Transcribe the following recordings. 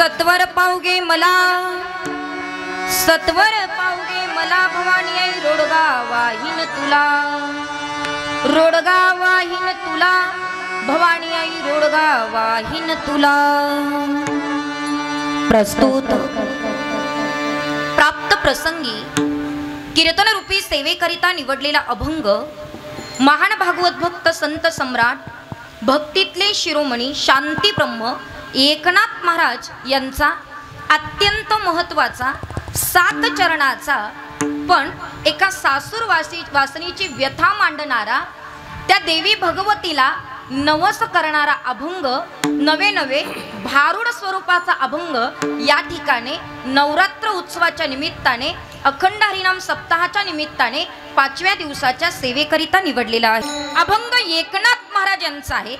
सत्वर पावगे मला, सत्वर पावगे मला भवानी आई रोडगा वाहीन तुला, रोडगा वाहीन तुला भवानी आई रोडगा वाहीन तुला। प्रस्तुत प्राप्त प्रसंगी कीर्तन रूपी सेवेकरिता निवडलेला अभंग महान भागवत भक्त संत सम्राट भक्तीतले शिरोमणी शांती ब्रह्म एकनाथ महाराज यांचा अत्यंत महत्त्वाचा 7 चरणाचा पण एका सासूर वासनीची व्यथा मांडणारा, त्या देवी भगवतीला नवस करणारा अभंग, नवे भारूड स्वरूपाचा अभंग या ठिकाणी नवरात्र उत्सवाच्या निमित्ताने अखंड हरिनाम सप्ताहाच्या निमित्ताने 5व्या दिवसाच्या सेवेकरिता निवडलेला आहे। अभंग एकनाथ महाराज यांचा आहे।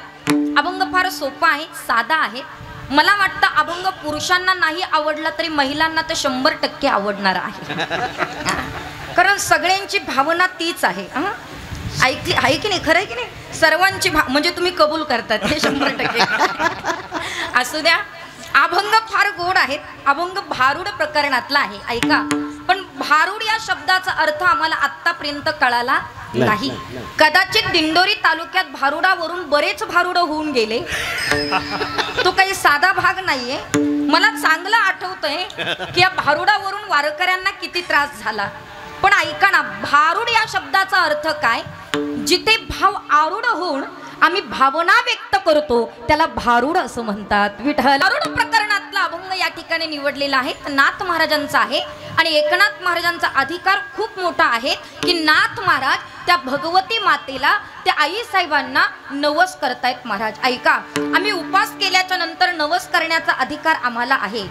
अभंग फार सोपा आहे, साधा आहे। मला वाटतं अभंग पुरुषांना नाही आवडला तरी महिलांना तर 100% आवडणार आहे, कारण सगळ्यांची भावना तीच आहे। ऐकली आहे की नाही, खरं आहे की नाही? सर्वांची म्हणजे तुम्ही कबूल करतात हे 100% असू द्या। अभंग फार गोड आहेत। अभंग भारूड प्रकरणातला आहे, ऐका। पण भारूड या शब्दाचा अर्थ आम्हाला आतापर्यंत कळाला नाही। कदाचित दिंडोरी तालुक्यात भारुडावरून बरेच भारूड होऊन गेले, तो काही साधा भाग नाहीये। मला चांगलं आठवतंय की या भारुडावरून वारकऱ्यांना किती त्रास झाला। पण ऐका ना, भारूड या शब्दाचा अर्थ काय? जिथे भाव आरूढ होऊन आम्ही भावना व्यक्त करतो त्याला भारूड असं म्हणतात। विठ्ठल भारूड प्रकरणातला अभंग या ठिकाणी निवडलेला आहे, नाथ महाराजांचा आहे। आणि एकनाथ महाराजांचा अधिकार खूप मोठा आहे की नाथ महाराज त्या भगवती मातेला, त्या आई साहेबांना नवस करतायत। महाराज ऐका, आम्ही उपास केल्याच्या नंतर नवस करण्याचा अधिकार आम्हाला आहे,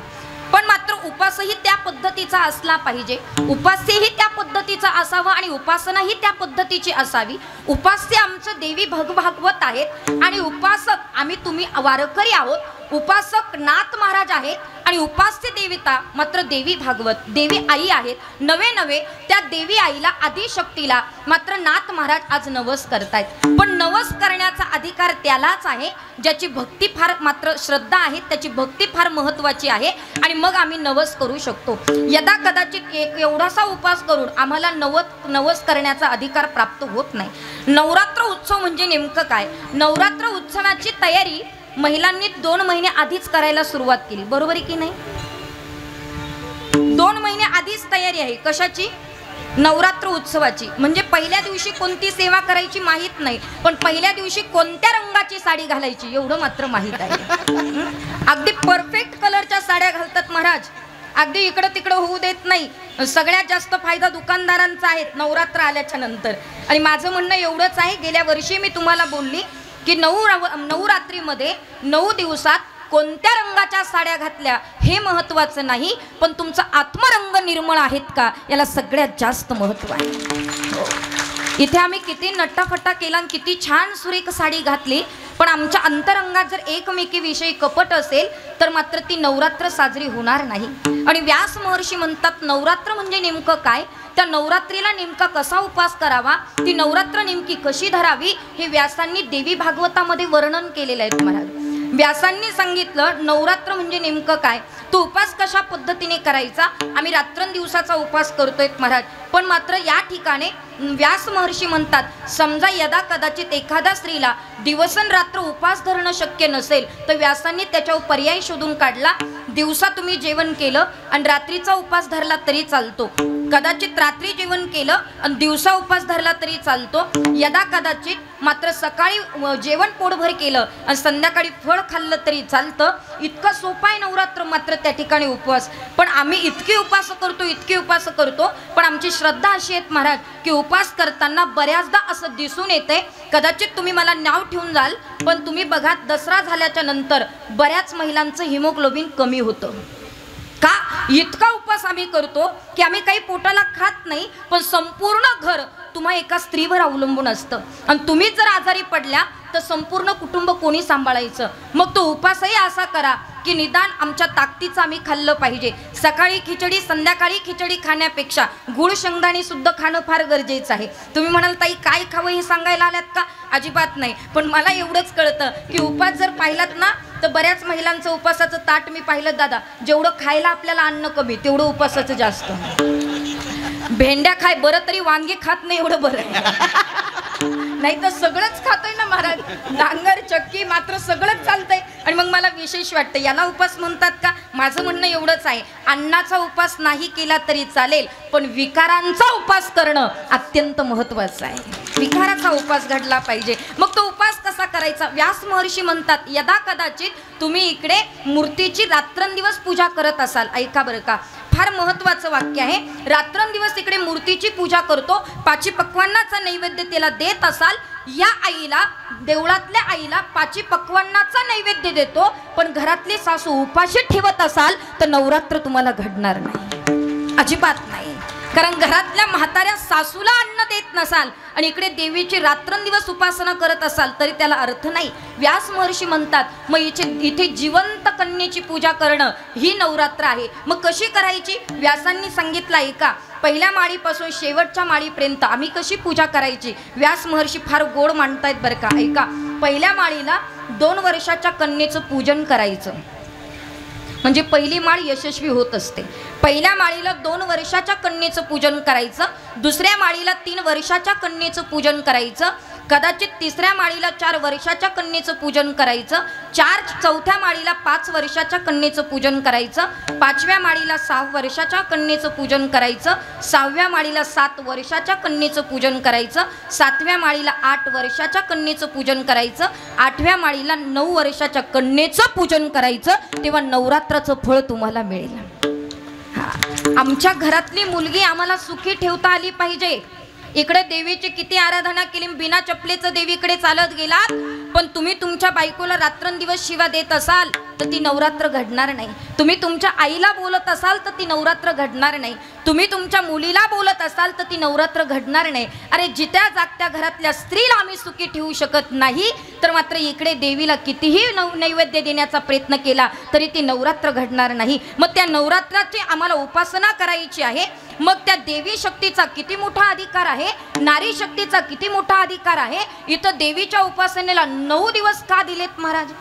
पण मात्र उपासही त्या पद्धतीचा असला पाहिजे। उपास्यही त्या पद्धतीचा असावा आणि उपासनाही त्या पद्धतीची असावी। उपास्य आमचं देवी भागवत आहेत आणि उपासक आम्ही तुम्ही वारकरी आहोत। उपासक नाथ महाराज आहेत आणि उपास्य देवता मात्र देवी भागवत देवी आई आहेत। नवे त्या देवी आईला आदिशक्तीला मात्र नाथ महाराज आज नवस करतायत। पण नवस करण्याचा अधिकार त्यालाच आहे ज्याची भक्ती फार मात्र श्रद्धा आहे, त्याची भक्ती फार महत्त्वाची आहे आणि मग आम्ही नवस करू शकतो। यदा कदाचित एवढासा उपास करून आम्हाला नवस करण्याचा अधिकार प्राप्त होत नाही। नवरात्र उत्सव म्हणजे नेमकं काय? नवरात्र उत्सवाची तयारी महिलांनी 2 महिने आधीच करायला सुरुवात केली, बरोबर आहे की नाही? 2 महिने आधीच तयारी आहे कशाची? नवरात्र उत्सवाची। म्हणजे पहिल्या दिवशी कोणती सेवा करायची माहित नाही, पण पहिल्या दिवशी कोणत्या रंगाची साडी घालायची एवढं मात्र माहित आहे। अगदी परफेक्ट कलरच्या साड्या घालतात महाराज, अगदी इकडं तिकडं होऊ देत नाही। सगळ्यात जास्त फायदा दुकानदारांचा आहे नवरात्र आल्याच्या नंतर। आणि माझं म्हणणं एवढंच आहे, गेल्या वर्षी मी तुम्हाला बोलली की नवरात्रीमध्ये 9 दिवसात कोणत्या रंगाच्या साड्या घातल्या हे महत्त्वाचं नाही, पण तुमचा आत्मरंग निर्मळ आहेत का याला सगळ्यात जास्त महत्त्व आहे। इथे आम्ही किती नट्टाफट्टा केला आणि किती छान सुरेख साडी घातली, पण आमच्या अंतरंगात जर एकमेकीविषयी कपट असेल तर मात्र ती नवरात्र साजरी होणार नाही। आणि व्यास महर्षी म्हणतात नवरात्र म्हणजे नेमकं काय, त्या नवरात्रीला नेमका कसा उपास करावा, ती नवरात्र नेमकी कशी धरावी हे व्यासांनी देवी भागवतामध्ये वर्णन केलेलं आहे। महाराज व्यासांनी सांगितलं नवरात्र म्हणजे नेमकं काय, तो उपास कशा पद्धतीने करायचा। आम्ही रात्रंदिवसाचा उपास करतोय महाराज, पण मात्र या ठिकाणी व्यास महर्षी म्हणतात समजा यदा कदाचित एखाद्या स्त्रीला दिवसनरात्र उपास धरणं शक्य नसेल तर व्यासांनी त्याच्यावर पर्याय शोधून काढला। दिवसा तुम्ही जेवण केलं आणि रात्रीचा उपास धरला तरी चालतो, कदाचित रात्री जेवण केलं आणि दिवसा उपास धरला तरी चालतो। यदा कदाचित मात्र सकाळी जेवण पोटभर केलं आणि संध्याकाळी फळ खाल्लं तरी चालतं। इतकं सोपं आहे नवरात्र मात्र त्या ठिकाणी उपवास। पण आम्ही इतके उपास करतो, पण आमची श्रद्धा अशी आहे महाराज की उपास करताना बऱ्याचदा असं दिसून येते, कदाचित तुम्ही मला नाव ठेवून जाल पण तुम्ही बघा दसरा झाल्याच्या नंतर बऱ्याच महिलांचं हिमोग्लोबिन कमी होतं। का? इतका उपास आम्ही करतो की आम्ही काही पोटाला खात नाही, पण संपूर्ण घर तुम्हा एका स्त्रीवर अवलंबून असतं आणि तुम्ही जर आजारी पडल्या तर संपूर्ण कुटुंब कोणी सांभाळायचं। मग तो उपासही असा करा की निदान आमच्या ताकदीचं आम्ही खाल्लं पाहिजे। सकाळी खिचडी संध्याकाळी खिचडी खाण्यापेक्षा गुळ शेंगदाणे सुद्धा खाणं फार गरजेचं आहे। तुम्ही म्हणाल ताई काय खावं हे सांगायला आल्यात का? अजिबात नाही, पण मला एवढंच कळतं की उपास जर पाहिलात ना तर बऱ्याच महिलांचं उपासाचं ताट मी पाहिलं दादा, जेवढं खायला आपल्याला अन्न कमी तेवढं उपासाचं जास्त. भेंड्या खाय बरं तरी वांगे खात नाही एवढं बरं. नाही तर सगळंच खातोय ना महाराज, डांगर चक्की मात्र सगळंच चालतंय. आणि मग मला विशेष वाटतं, याला उपास म्हणतात का? माझं म्हणणं एवढंच आहे, अन्नाचा उपास नाही केला तरी चालेल, पण विकारांचा उपास करणं अत्यंत महत्त्वाचं आहे. विकाराचा उपास घडला पाहिजे. मग तो उपास कसा करायचा? व्यास महर्षी म्हणतात, यदा कदाचित तुम्ही इकडे मूर्तीची रात्रंदिवस पूजा करत असाल, ऐका बरं का, फार महत्त्वाचं वाक्य आहे. रात्रंदिवस इकडे मूर्तीची पूजा करतो, पाची पक्वान्नाचा नैवेद्य त्याला देत असाल, या आईला, देवळातल्या आईला पाची पक्वान्नाचा नैवेद्य देतो, पण घरातली सासू उपाशी ठेवत असाल तर नवरात्र तुम्हाला घडणार नाही, अजिबात नाही. कारण घरातल्या म्हाताऱ्या सासूला अन्न देत नसाल आणि इकडे देवीची रात्रंदिवस उपासना करत असाल तरी त्याला अर्थ नाही. व्यास महर्षी म्हणतात, मग इथे जिवंत कन्येची पूजा करणं ही नवरात्र आहे. मग कशी करायची? व्यासांनी सांगितलं आहे का, पहिल्या माळीपासून शेवटच्या माळीपर्यंत आम्ही कशी पूजा करायची? व्यास महर्षी फार गोड मांडतायत बरं का, ऐका. पहिल्या माळीला 2 वर्षाच्या कन्येचं पूजन करायचं, म्हणजे पहिली माळ यशस्वी होत असते. पहिल्या माळीला 2 वर्षाच्या कन्येचं पूजन करायचं, दुसऱ्या माळीला 3 वर्षाच्या कन्येचं पूजन करायचं, कदाचित तिसऱ्या माळीला 4 वर्षाच्या कन्येचं पूजन करायचं, चौथ्या माळीला 5 वर्षाच्या कन्येचं पूजन करायचं, 5व्या माळीला 6 वर्षाच्या कन्येचं पूजन करायचं, 6व्या माळीला 7 वर्षाच्या कन्येचं पूजन करायचं, 7व्या माळीला 8 वर्षाच्या कन्येचं पूजन करायचं, 8व्या माळीला 9 वर्षाच्या कन्येचं पूजन करायचं. तेव्हा नवरात्राचं फळ तुम्हाला मिळेल. आमच्या घरातली मुलगी आम्हाला सुखी ठेवता आली पाहिजे. इकडे देवीची किती आराधना केली, बिना चपलेचं देवीकडे चालत गेलात, पण तुम्ही तुमच्या बायकोला रात्रंदिवस शिवा देत असाल तर ती नवरात्र घडणार नाही. तुम्ही तुमच्या आईला बोलत असाल तर ती नवरात्र घडणार नाही. तुम्ही तुमच्या मुलीला बोलत असाल तर ती नवरात्र घडणार नाही. अरे जित्या जागत्या घरातल्या स्त्रीला आम्ही सुखी ठेवू शकत नाही, तर मात्र इकडे देवीला कितीही नैवेद्य देण्याचा प्रयत्न केला तरी ती नवरात्र घडणार नाही. मग त्या नवरात्राची आम्हाला उपासना करायची आहे. मग त्या देवी शक्तीचा किती मोठा अधिकार आहे, नारी शक्तीचा किती मोठा अधिकार आहे. इथं देवीच्या उपासनेला 9 दिवस का दिलेत महाराज?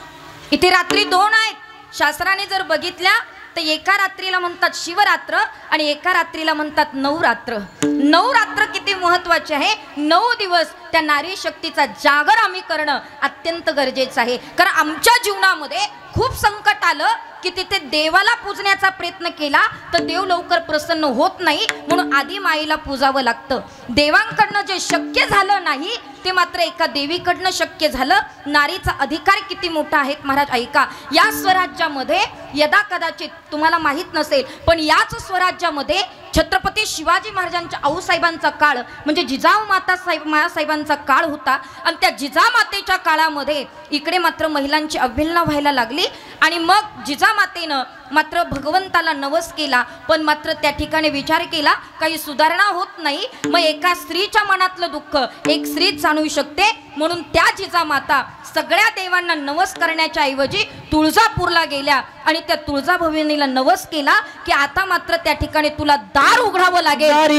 इथे रात्री 2 आहेत. शास्त्राने जर बघितल्या तर एका रात्रीला म्हणतात शिवरात्र आणि एका रात्रीला म्हणतात नवरात्र. नवरात्र किती महत्वाचे आहे. 9 दिवस त्या नारी शक्तीचा जागर आम्ही करणं अत्यंत गरजेचं आहे. कारण आमच्या जीवनामध्ये खूप संकट आलं की तिथे देवाला पूजण्याचा प्रयत्न केला तर देव लवकर प्रसन्न होत नाही, म्हणून आधी माईला पूजावं लागतं. देवांकडनं जे शक्य झालं नाही ते मात्र एका देवीकडनं शक्य झालं. नारीचा अधिकार किती मोठा आहे महाराज, ऐका. या स्वराज्यामध्ये यदा कदाचित तुम्हाला माहीत नसेल, पण याच स्वराज्यामध्ये छत्रपती शिवाजी महाराजांच्या आऊसाहेबांचा काळ म्हणजे जिजाऊ मातासाहेबांचा काळ होता. आणि त्या जिजामातेच्या काळामध्ये इकडे मात्र महिलांची अवहेलना व्हायला लागली आणि मग जिजामातेनं मात्र भगवंताला नवस केला, पण मात्र त्या ठिकाणी विचार केला काही सुधारणा होत नाही. मग एका स्त्रीच्या मनातलं दुःख एक स्त्रीच जाणू शकते, म्हणून त्या जिजामाता सगळ्या देवांना नवस करण्याच्या ऐवजी तुळजापूरला गेल्या आणि त्या तुळजाभवानीला नवस केला की आता मात्र त्या ठिकाणी तुला दार उघडावं लागेल.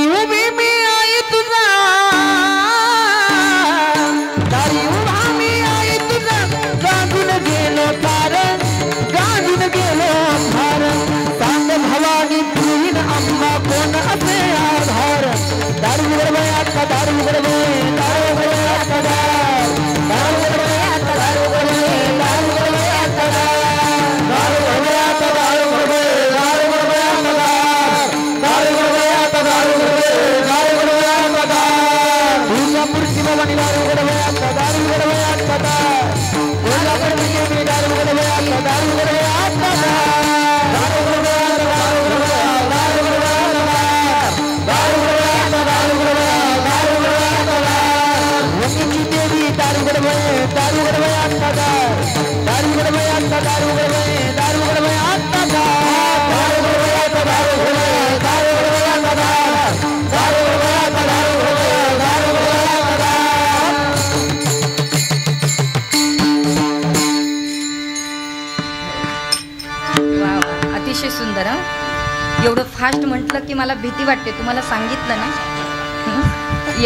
अतिशय सुंदर. एवढं फास्ट म्हटलं की मला भीती वाटते. तुम्हाला सांगितलं ना,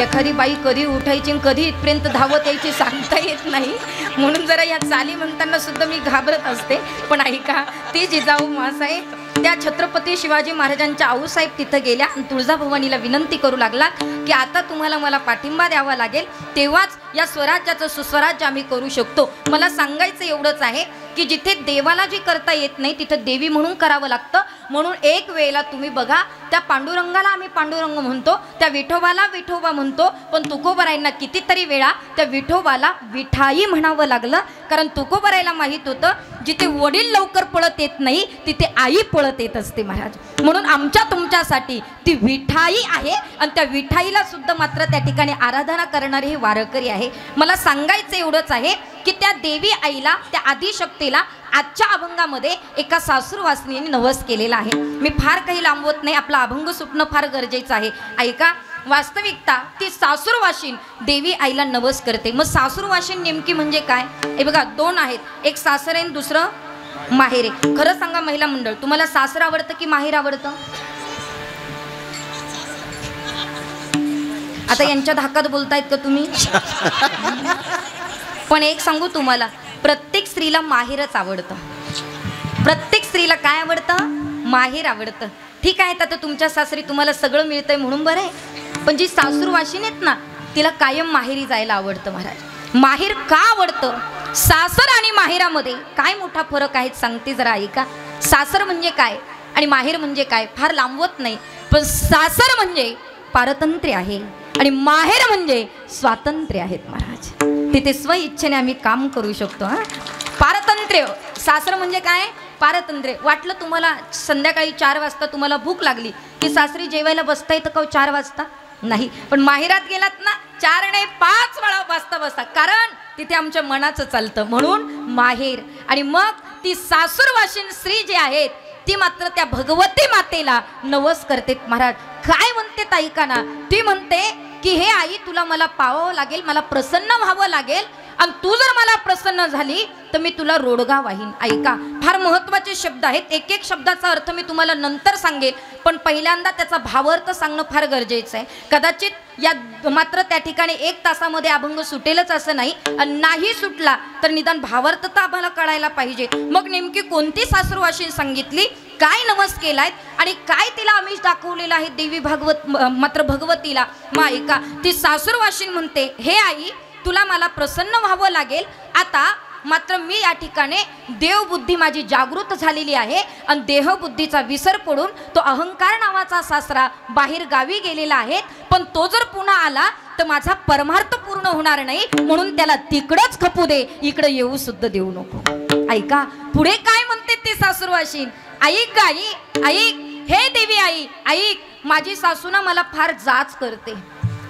एखादी बाई कधी उठायची आणि कधी इथपर्यंत धावत यायची सांगता येत नाही, म्हणून जरा या चाली म्हणताना सुद्धा मी घाबरत असते. पण ऐका, ती जिजाऊ मासाहेब त्या छत्रपती शिवाजी महाराजांच्या आऊसाहेब तिथं गेल्या आणि तुळजाभवानीला विनंती करू लागला की आता तुम्हाला मला पाठिंबा द्यावा लागेल, तेव्हाच या स्वराज्याचं सुस्वराज्य आम्ही करू शकतो. मला सांगायचं एवढंच आहे की जिथे देवाला जी करता येत नाही तिथं देवी म्हणून करावं लागतं. म्हणून एक वेळेला तुम्ही बघा, त्या पांडुरंगाला आम्ही पांडुरंग म्हणतो, त्या विठोबाला विठोबा म्हणतो, पण तुकोबरायांना कितीतरी वेळा त्या विठोबाला विठाई म्हणावं लागलं. कारण तुकोबरायला माहीत होतं जिथे वडील लवकर पळत येत नाही तिथे आई पळत येत असते महाराज. म्हणून आमच्या तुमच्यासाठी ती विठाई आहे आणि त्या विठाईला सुद्धा मात्र त्या ठिकाणी आराधना करणारे हे वारकरी आहे. मला सांगायचं एवढंच आहे की त्या देवी आईला, त्या आदिशक्तीला आजच्या अभंगामध्ये एका सासूरवासिनीने नवस केलेला आहे. मी फार काही लांबवत नाही, आपला अभंग सुटणं फार गरजेचं आहे. ऐका, वास्तविकता ती सासूरवाशीन देवी आईला नवस करते. मग सासूरवाशीन नेमकी म्हणजे काय? हे बघा, दोन आहेत, एक सासर आहे दुसरं माहेर आहे. खरं सांगा महिला मंडळ, तुम्हाला सासर आवडतं की माहेर आवडतं? आता यांच्या धाकात बोलतायत का तुम्ही? पण एक सांगू तुम्हाला, प्रत्येक स्त्रीला माहेरच आवडतं. प्रत्येक स्त्रीला काय आवडतं? माहेर आवडतं. ठीक आहे, आता तुमच्या सासरी तुम्हाला सगळं मिळतंय म्हणून बरं आहे, पण जी सासूरवाशीन आहेत ना तिला कायम माहेरी जायला आवडतं महाराज. माहेर का आवडतं? सासर आणि माहेरामध्ये काय मोठा फरक आहे सांगते जरा ऐका. सासर म्हणजे काय आणि माहेर म्हणजे काय फार लांबवत नाही, पण सासर म्हणजे पारतंत्र्य आहे आणि माहेर म्हणजे स्वातंत्र्य आहेत महाराज. तिथे स्वइच्छेने आम्ही काम करू शकतो. पारतंत्र्य, सासर म्हणजे काय? पारतंत्र्य. वाटलं तुम्हाला संध्याकाळी 4 वाजता तुम्हाला भूक लागली की सासरी जेवायला बसता येतं का 4 वाजता? नाही. पण माहेरात गेलात ना 4 नाही 5 वेळा वाजता बसता, कारण तिथे आमच्या मनाचं चालतं. म्हणून माहेर. आणि मग ती सासूरवाशीन स्त्री जी आहेत ती मात्र त्या भगवती मातेला नवस करते महाराज. काय म्हणते ताई का ना, ती म्हणते की हे आई, तुला मला पाहावं लागेल, मला प्रसन्न व्हावं लागेल, आणि तू जर मला प्रसन्न झाली तर मी तुला रोडगा वाहीन. ऐका, फार महत्त्वाचे शब्द आहेत. एक एक शब्दाचा अर्थ मी तुम्हाला नंतर सांगेल, पण पहिल्यांदा त्याचा भावार्थ सांगणं फार गरजेचं आहे. कदाचित या मात्र त्या ठिकाणी 1 तासामध्ये अभंग सुटेलच असं नाही, आणि नाही सुटला तर निदान भावार्थ तर आम्हाला कळायला पाहिजे. मग नेमकी कोणती सासूरवाशीन सांगितली, काय नवस केलाय आणि काय तिला आमिष दाखवलेलं आहे देवी भागवत मात्र भगवतीला. मग ऐका, ती सासूरवाशीन म्हणते, हे आई, तुला मला प्रसन्न व्हावं लागेल. आता मात्र मी या ठिकाणी देवबुद्धी माझी जागृत झालेली आहे आणि देहबुद्धीचा विसर पडून तो अहंकार नावाचा सासरा बाहेर गावी गेलेला आहे, पण तो जर पुन्हा आला तर माझा परमार्थ पूर्ण होणार नाही, म्हणून त्याला तिकडंच खपू दे, इकडे येऊ सुद्धा देऊ नको. ऐका पुढे काय म्हणते ती सासूरवाशीन. ऐक आई, ऐक, हे देवी आई, ऐक, माझी सासू ना मला फार जाच करते.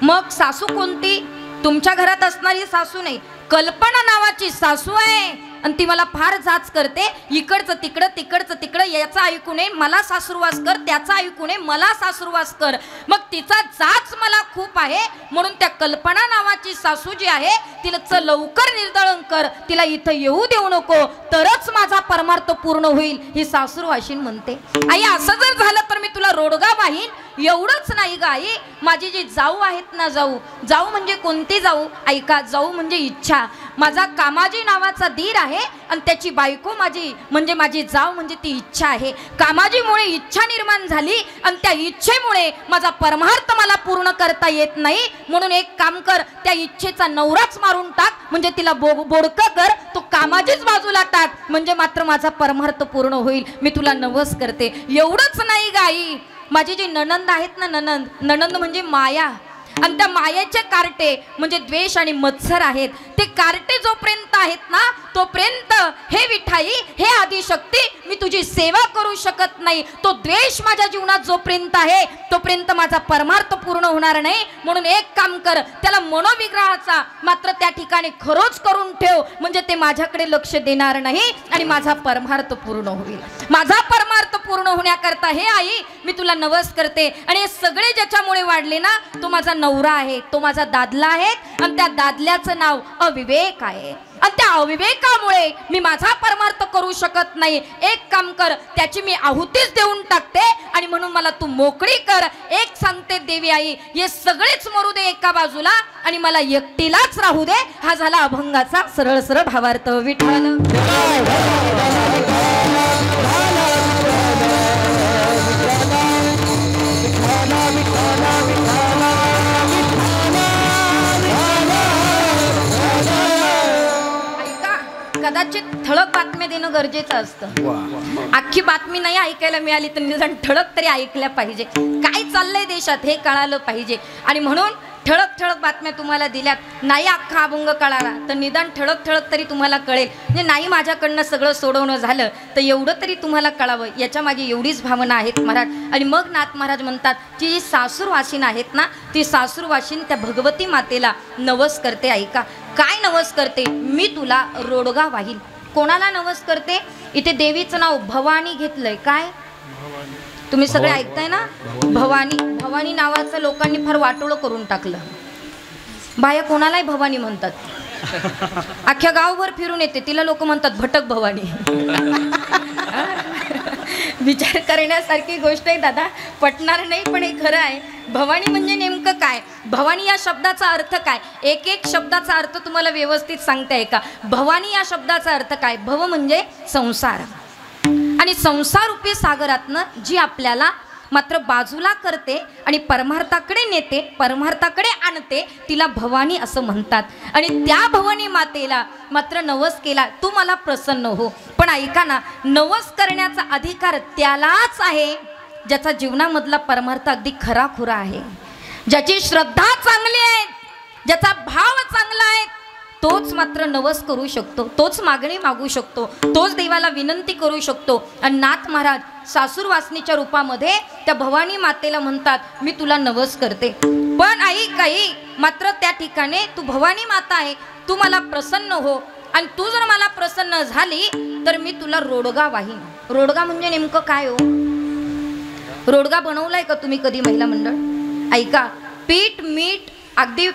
मग सासू कोणती? तुमच्या घरात असणारी सासू नाही, कल्पना नावाची सासू आहे आणि ती मला फार जाच करते. इकडचं तिकडं तिकडचं तिकडं, याचा ऐकू नये मला सासूरवास कर, त्याचा ऐकू नये मला सासूरवास कर. मग तिचा जाच मला खूप आहे, म्हणून त्या कल्पना नावाची सासू जी आहे तिला लवकर निर्दळण कर, तिला इथं येऊ देऊ नको, तरच माझा परमार्थ पूर्ण होईल, ही सासूरवाशीन म्हणते. आई, असं जर झालं तर मी तुला रोडगा वाहीन. एवढंच नाही ग आई, माझी जी जाऊ आहेत ना, जाऊ, जाऊ म्हणजे कोणती जाऊ? ऐका, जाऊ म्हणजे इच्छा. माझा कामाजी नावाचा दीर आहे आणि त्याची बायको माझी म्हणजे माझी जाऊ म्हणजे ती इच्छा आहे. कामाजीमुळे इच्छा निर्माण झाली आणि त्या इच्छेमुळे माझा परमार्थ मला पूर्ण करता येत नाही, म्हणून एक काम कर, त्या इच्छेचा नवराच मारून टाक, म्हणजे तिला बोडकं कर, तो कामाजीच बाजूला टाक, म्हणजे मात्र माझा परमार्थ पूर्ण होईल. मी तुला नवस करते. एवढंच नाही ग आई, माझी जी नणंद आहेत ना, नणंद म्हणजे माया, आणि त्या मायेचे कार्टे म्हणजे द्वेष आणि मत्सर आहेत. ते कार्टे जोपर्यंत आहेत ना तोपर्यंत हे विठाई, हे आदिशक्ती, मी तुझी सेवा करू शकत नाही. तो द्वेष माझ्या जीवनात जोपर्यंत आहे तोपर्यंत माझा परमार्थ पूर्ण होणार नाही. म्हणून एक काम कर, त्याला मनोविग्रहाचा मात्र त्या ठिकाणी खरोच करून ठेव, म्हणजे ते माझ्याकडे लक्ष देणार नाही आणि माझा परमार्थ पूर्ण होईल. माझा परमार्थ पूर्ण होण्याकरता हे आई मी तुला नवस करते. आणि हे सगळे ज्याच्यामुळे वाढले ना, तो माझा नवरा आहे, तो माझा दादला आहे आणि त्या दादल्याचं नाव अविवेक आहे. आणि त्या अविवेकामुळे मी माझा परमार्थ करू शकत नाही. एक काम कर, त्याची मी आहुतीच देऊन टाकते आणि म्हणून मला तू मोकळी कर. एक सांगते देवी आई, हे सगळेच मरू दे एका बाजूला आणि मला एकटीलाच राहू दे. हा झाला अभंगाचा सरळ सरळ भावार्थ. विठ्ठल कदाचित ठळक बातम्या देणं गरजेचं असतं. अख्खी बातमी नाही ऐकायला मिळाली तर निदान ठळक तरी ऐकल्या पाहिजे. काय चाललंय देशात हे कळालं पाहिजे. आणि म्हणून ठळक ठळक बातम्या तुम्हाला दिल्यात. नाही अख्खा अभंग कळाला तर निदान ठळक ठळक तरी तुम्हाला कळेल. म्हणजे नाही माझ्याकडनं सगळं सोडवणं झालं तर एवढं तरी तुम्हाला कळावं. याच्या मागे एवढीच भावना आहेत महाराज. आणि मग नाथ महाराज म्हणतात की जी सासूरवासीन आहेत ना, ती सासूरवासीन त्या भगवती मातेला नवस करते. ऐका काय नवस करते. मी तुला रोडगा वाहील. कोणाला नवस करते. इथे देवीचं नाव भवानी घेतलंय. काय तुम्ही सगळे ऐकताय ना. भवानी भवानी नावाचं लोकांनी फार वाटोळं करून टाकलं. बाया कोणालाही भवानी म्हणतात. अख्ख्या गावभर फिरून येते तिला लोक म्हणतात भटक भवानी. विचार करण्यासारखी गोष्ट आहे दादा. पटणार नाही पण हे खरं आहे. भवानी म्हणजे नेमकं काय. भवानी या शब्दाचा अर्थ काय. एक एक शब्दाचा अर्थ तुम्हाला व्यवस्थित सांगताय का. भवानी या शब्दाचा अर्थ काय. भव म्हणजे संसार आणि संसार रूपी सागरातनं जी आपल्याला मात्र बाजूला करते आणि परमार्थाकडे नेते, परमार्थाकडे आणते, तिला भवानी असं म्हणतात. आणि त्या भवानी मातेला मात्र नवस केला तू मला प्रसन्न हो. पण ऐका ना, नवस करण्याचा अधिकार त्यालाच आहे ज्याचा जीवनामधला परमार्थ अगदी खराखुरा आहे, ज्याची श्रद्धा चांगली आहे, ज्याचा भाव चांगला आहे, तोच मात्र नवस करू शकतो, तोच मागणी मागू शकतो, तोच देवाला विनंती करू शकतो. आणि नाथ महाराज सासूरवासनीच्या रूपामध्ये त्या भवानी मातेला म्हणतात मी तुला नवस करते. पण आई काही मात्र त्या ठिकाणी तू भवानी माता आहे, तू मला प्रसन्न हो. आणि तू जर मला प्रसन्न झाली तर मी तुला रोडगा वाहीन. रोडगा म्हणजे नेमकं काय हो. रोडगा बनवलाय का तुम्ही कधी महिला मंडळ. ऐका, पीठ मीठ अगदी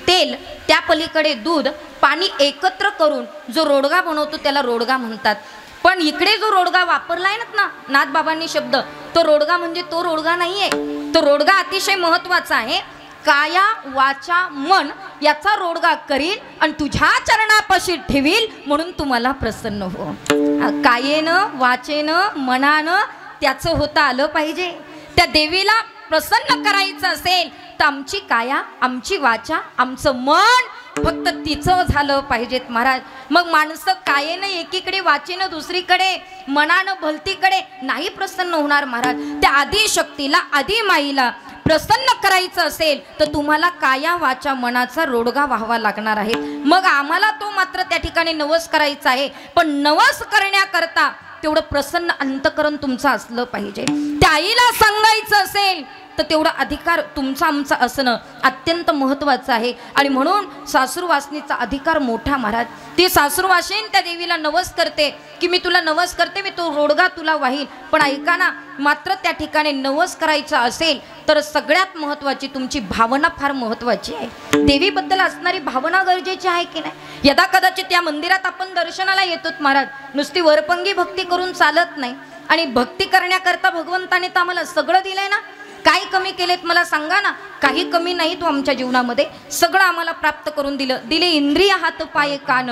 तेल त्या पलीकडे दूध पाणी एकत्र करून जो रोडगा बनवतो त्याला रोडगा म्हणतात. पण इकडे जो रोडगा वापरलाय ना नाथबाबांनी शब्द, तो रोडगा म्हणजे तो रोडगा नाहीये. तो रोडगा अतिशय महत्वाचा आहे. काया वाचा मन याचा रोडगा करील आणि तुझ्या चरणापाशी ठेवील म्हणून तुम्हाला प्रसन्न हो. कायेनं वाचेनं मनानं त्याचं होता आलं पाहिजे. त्या देवीला प्रसन्न करायचं असेल तर आमची काया, आमची वाचा, आमचं मन फक्त तिचं झालं पाहिजेत महाराज. मग माणसं कायेनं एकीकडे, वाचेनं दुसरीकडे, मनानं भलतीकडे नाही प्रसन्न होणार महाराज. त्या आदिशक्तीला, आदिमाईला प्रसन्न करायचं असेल तर तुम्हाला काया वाचा मनाचा रोडगा व्हावा लागणार आहे. मग आम्हाला तो मात्र त्या ठिकाणी नवस करायचा आहे. पण नवस करण्याकरता तेवढं प्रसन्न अंतकरण तुमचं असलं पाहिजे. त्या आईला सांगायचं असेल तर तेवढा अधिकार तुमचा आमचा असणं अत्यंत महत्त्वाचं आहे. आणि म्हणून सासूरवासनीचा अधिकार मोठा महाराज. ती सासूरवासीन त्या देवीला नवस करते की मी तुला नवस करते, मी तो रोडगा तुला वाहील. पण ऐका ना, मात्र त्या ठिकाणी नवस करायचा असेल तर सगळ्यात महत्त्वाची तुमची भावना फार महत्त्वाची आहे. देवीबद्दल असणारी भावना गरजेची आहे की नाही. यदा कदाचित या मंदिरात आपण दर्शनाला येतो महाराज, नुसती वरपंगी भक्ती करून चालत नाही. आणि भक्ती करण्याकरता भगवंताने तर आम्हाला सगळं दिलंय ना. काय कमी केलेत मला सांगा ना. काही कमी नाही तो आमच्या जीवनामध्ये. सगळं आम्हाला प्राप्त करून दिले इंद्रिय हात पाय कान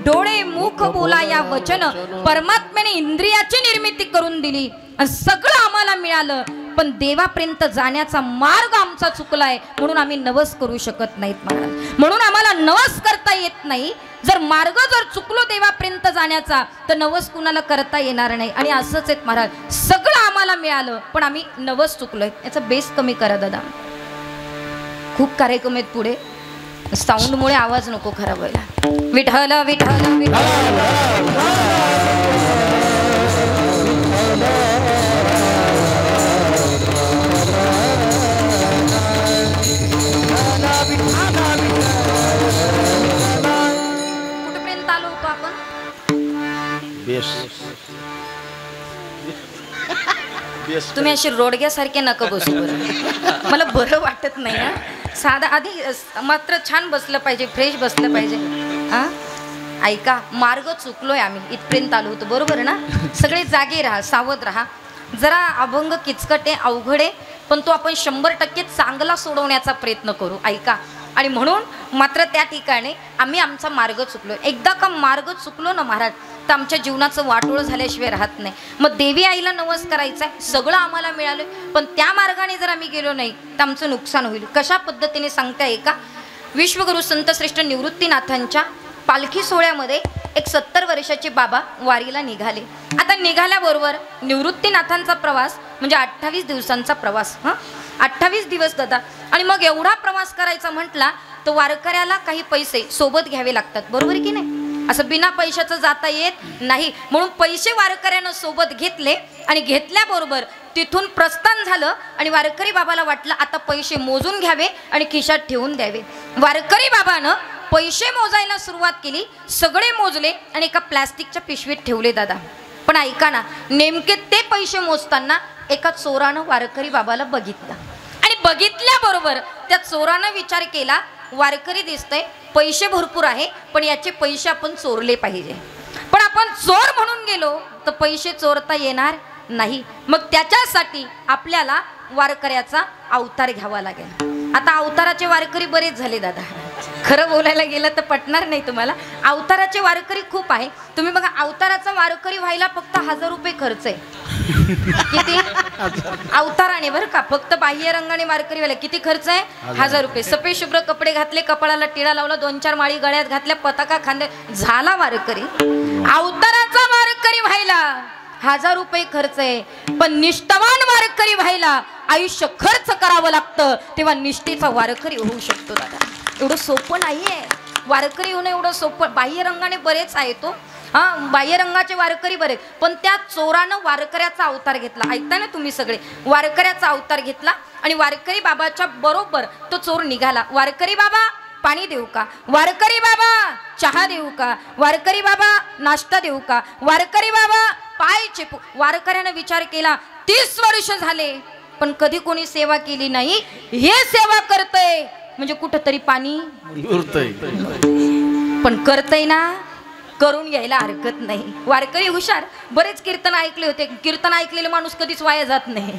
डोळे मुख बोला या वचन. परमात्म्याने इंद्रियाची निर्मिती करून दिली आणि सगळं आम्हाला मिळालं. पण देवापर्यंत जाण्याचा मार्ग आमचा चुकलाय म्हणून आम्ही नवस करू शकत नाहीत महाराज. म्हणून आम्हाला नवस करता येत नाही. जर मार्ग जर चुकलो देवापर्यंत जाण्याचा तर नवस कुणाला करता येणार नाही. आणि असंच आहेत महाराज, सगळं आम्हाला मिळालं पण आम्ही नवस चुकलोय. याचा बेस कमी करा दादा. खूप कार्यक्रम आहेत पुढे, साऊंडमुळे आवाज नको खराब व्हायला. विठ्ठल विठ्ठल विठ्ठल. कुठपर्यंत आलो होतो आपण. तुम्ही अशी रोडग्यासारखे नका बसू बरं. मला बरं वाटत नाही ना. साधा आधी मात्र छान बसलं पाहिजे, फ्रेश बसलं पाहिजे. ऐका, मार्ग चुकलोय आम्ही, इथपर्यंत आलो होतो, बरोबर ना? सगळे जागे राहा, सावध राहा. जरा अभंग किचकट आहे, अवघड आहे, पण तो आपण 100% चांगला सोडवण्याचा प्रयत्न करू. ऐका, आणि म्हणून मात्र त्या ठिकाणी आम्ही आमचा मार्ग चुकलो. एकदा का मार्ग चुकलो ना महाराज, तर आमच्या जीवनाचं वाटोळं झाल्याशिवाय राहत नाही. मग देवी आईला नवस करायचं आहे, सगळं आम्हाला मिळालं, पण त्या मार्गाने जर आम्ही गेलो नाही तर आमचं नुकसान होईल. कशा पद्धतीने सांगताय का? विश्वगुरु संतश्रेष्ठ निवृत्तीनाथांच्या पालखी सोहळ्यामध्ये एक 70 वर्षाचे बाबा वारीला निघाले. आता निघाल्याबरोबर निवृत्तीनाथांचा प्रवास म्हणजे 28 दिवसांचा प्रवास. 28 दिवस दादा. आणि मग एवढा प्रवास करायचा म्हटला तर वारकऱ्याला काही पैसे सोबत घ्यावे लागतात, बरोबर की नाही? असं बिना पैशाचं जाता येत नाही. म्हणून पैसे वारकऱ्यानं सोबत घेतले आणि घेतल्याबरोबर तिथून प्रस्थान झालं. आणि वारकरी बाबाला वाटलं आता पैसे मोजून घ्यावे आणि खिशात ठेवून द्यावे. वारकरी बाबानं पैसे मोजायला सुरुवात केली, सगळे मोजले आणि एका प्लॅस्टिकच्या पिशवीत ठेवले दादा. पण ऐका ना, नेमके ते पैसे मोजताना एका चोरानं वारकरी बाबाला बघितलं आणि बघितल्याबरोबर त्या चोरानं विचार केला, वारकरी दिसतंय, पैसे भरपूर आहे, पण याचे पैसे आपण चोरले पाहिजे. पण आपण चोर म्हणून गेलो तर पैसे चोरता येणार नाही. मग त्याच्यासाठी आपल्याला वारकऱ्याचा अवतार घ्यावा लागेल. आता अवताराचे वारकरी बरेच झाले दादा, खरं बोलायला गेलं तर पटणार नाही तुम्हाला. अवताराचे वारकरी खूप आहे. तुम्ही बघा, अवताराचा वारकरी व्हायला फक्त 1000 रुपये खर्च आहे. किती? अवताराने बरं का, फक्त बाह्य रंगाने वारकरी व्हायला किती खर्च आहे? 1000 रुपये. सफेद शुभ्र कपडे घातले, कपाळाला टिळा लावला, 2-4 माळी गळ्यात घातल्या, पताका खांदे, झाला वारकरी. अवताराचा वारकरी व्हायला 1000 रुपये खर्च आहे. पण निष्ठावान वारकरी व्हायला आयुष्य खर्च करावं लागतं, तेव्हा निष्ठेचा वारकरी होऊ शकतो दादा. एवढं सोपं नाही आहे वारकरी होणं, एवढं सोपं. बाह्य रंगाने बरेच आहे तो, बाह्य रंगाचे वारकरी बरेच, पण त्या चोरानं वारकऱ्याचा अवतार घेतला. ऐकताय ना तुम्ही सगळे? वारकऱ्याचा अवतार घेतला आणि वारकरी बाबाच्या बरोबर तो चोर निघाला. वारकरी बाबा पाणी देऊ का? वारकरी बाबा चहा देऊ का? वारकरी बाबा नाश्ता देऊ का? वारकरी बाबा पाय चेपू. वारकऱ्यानं विचार केला, 30 वर्ष झाले पण कधी कोणी सेवा केली नाही, हे सेवा करतय म्हणजे कुठंतरी पाणी पण करतय ना, करून घ्यायला हरकत नाही. वारकरी हुशार. बरेच कीर्तन ऐकले होते, कीर्तन ऐकलेले माणूस कधीच वाया जात नाही,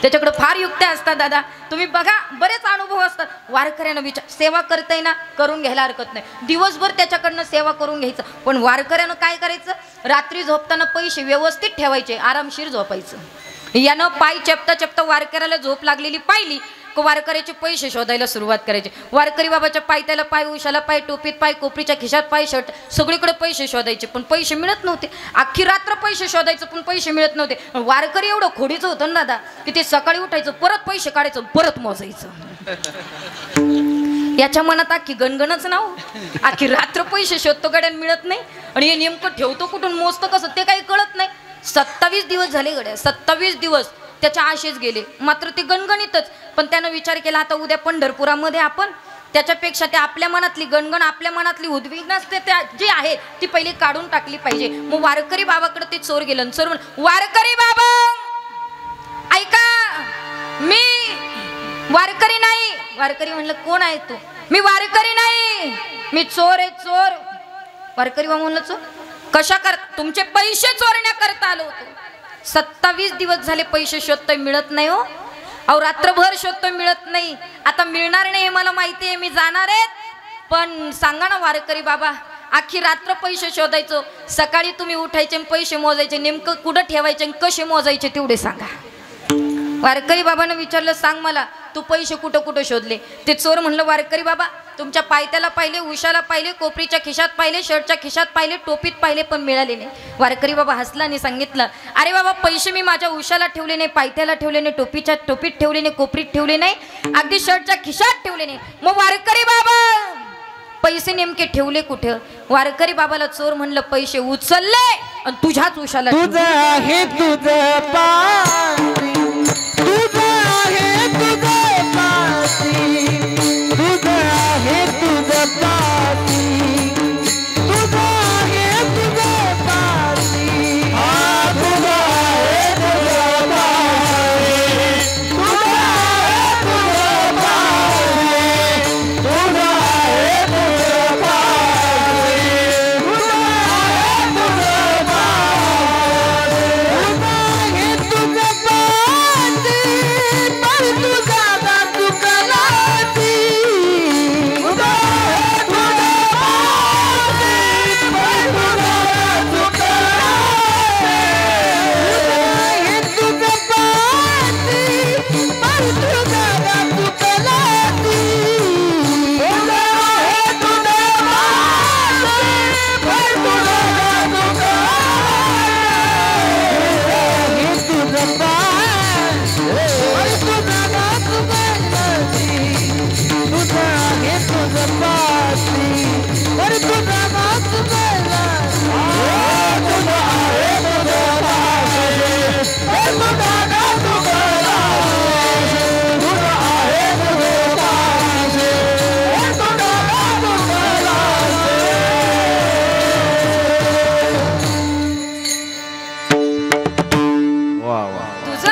त्याच्याकडे फार युक्त्या असतात दादा. तुम्ही बघा, बरेच अनुभव असतात. वारकऱ्यानं विचार, सेवा करताय ना, करून घ्यायला हरकत नाही. दिवसभर त्याच्याकडनं सेवा करून घ्यायचं. पण वारकऱ्यानं काय करायचं? रात्री झोपताना पैसे व्यवस्थित ठेवायचे, आरामशीर झोपायचं. यानं पाय चेपता चेपता वारकऱ्याला झोप लागलेली पाहिली, वारकऱ्याचे पैसे शोधायला सुरुवात करायचे. वारकरी बाबाच्या पायथ्याला पाय, उशाला पाय, टोपीत पाय, कोपरीच्या खिशात पाय, शर्ट, सगळीकडे पैसे शोधायचे पण पैसे मिळत नव्हते. अख्खी रात्र पैसे शोधायचं पण पैसे मिळत नव्हते. वारकरी एवढं खोडीचं होतं ना दादा की ते सकाळी उठायचं, परत पैसे काढायचं, परत मोजायचं. याच्या मनात अख्खी गणगणच ना हो. अख्खी रात्र पैसे शोधतो, गड्यान मिळत नाही, आणि हे नेमकं ठेवतो कुठून, मोजतं कसं ते काही कळत नाही. 27 दिवस झाले गड्या, 27 दिवस त्याच्या आशेच गेले. मात्र ते गणगणितच. पण त्यानं विचार केला, आता उद्या पंढरपुरामध्ये आपण त्याच्यापेक्षा त्या आपल्या मनातली गणगण, आपल्या मनातली उद्विग्नता त्या जी आहे ती पहिली काढून टाकली पाहिजे. मग वारकरी बाबाकडे ते चोर गेलं. चोर म्हण, वारकरी बाबा ऐका, मी वारकरी नाही. वारकरी म्हणलं, कोण आहे तू? मी वारकरी नाही, मी चोर आहे, चोर. वारकरी बाबा म्हणलं, चोर कशा कर? तुमचे पैसे चोरण्याकरता आलो होतो. 27 दिवस झाले पैसे शोधतोय, मिळत नाही हो. अहो रात्रभर शोधतोय, मिळत नाही. आता मिळणार नाही हे मला माहिती आहे, मी जाणार आहे. पण सांगा ना वारकरी बाबा, अख्खी रात्र पैसे शोधायचो, सकाळी तुम्ही उठायचे पैसे मोजायचे, नेमकं कुठं ठेवायचे कसे मोजायचे तेवढे सांगा. वारकरी बाबांना विचारलं, सांग मला तू पैसे कुठं कुठं शोधले? ते चोर म्हणलं, वारकरी बाबा तुमच्या पायथ्याला पाहिले, उशाला पाहिले, कोपरीच्या खिशात पाहिले, शर्टच्या खिशात पाहिले, टोपीत पाहिले, पण मिळाले नाही. वारकरी बाबा हसला आणि सांगितलं, अरे बाबा पैसे मी माझ्या उशाला ठेवले नाही, पायथ्याला ठेवले नाही, टोपीच्या टोपीत ठेवले नाही, कोपरीत ठेवले नाही, अगदी शर्टच्या खिशात ठेवले नाही. मग वारकरी बाबा पैसे नेमके ठेवले कुठे? वारकरी बाबाला चोर म्हणलं, पैसे उचलले आणि तुझ्याच उशाला. तुझं आहे तुझं पासी, तुझं आहे तुझं पासी, तुझं आहे तुझं पासी, तुझं आहे तुझं पासी, तुझं आहे तुझं पासी, तुझं आहे तुझं पासी, तुझं आहे तुझं पासी, तुझं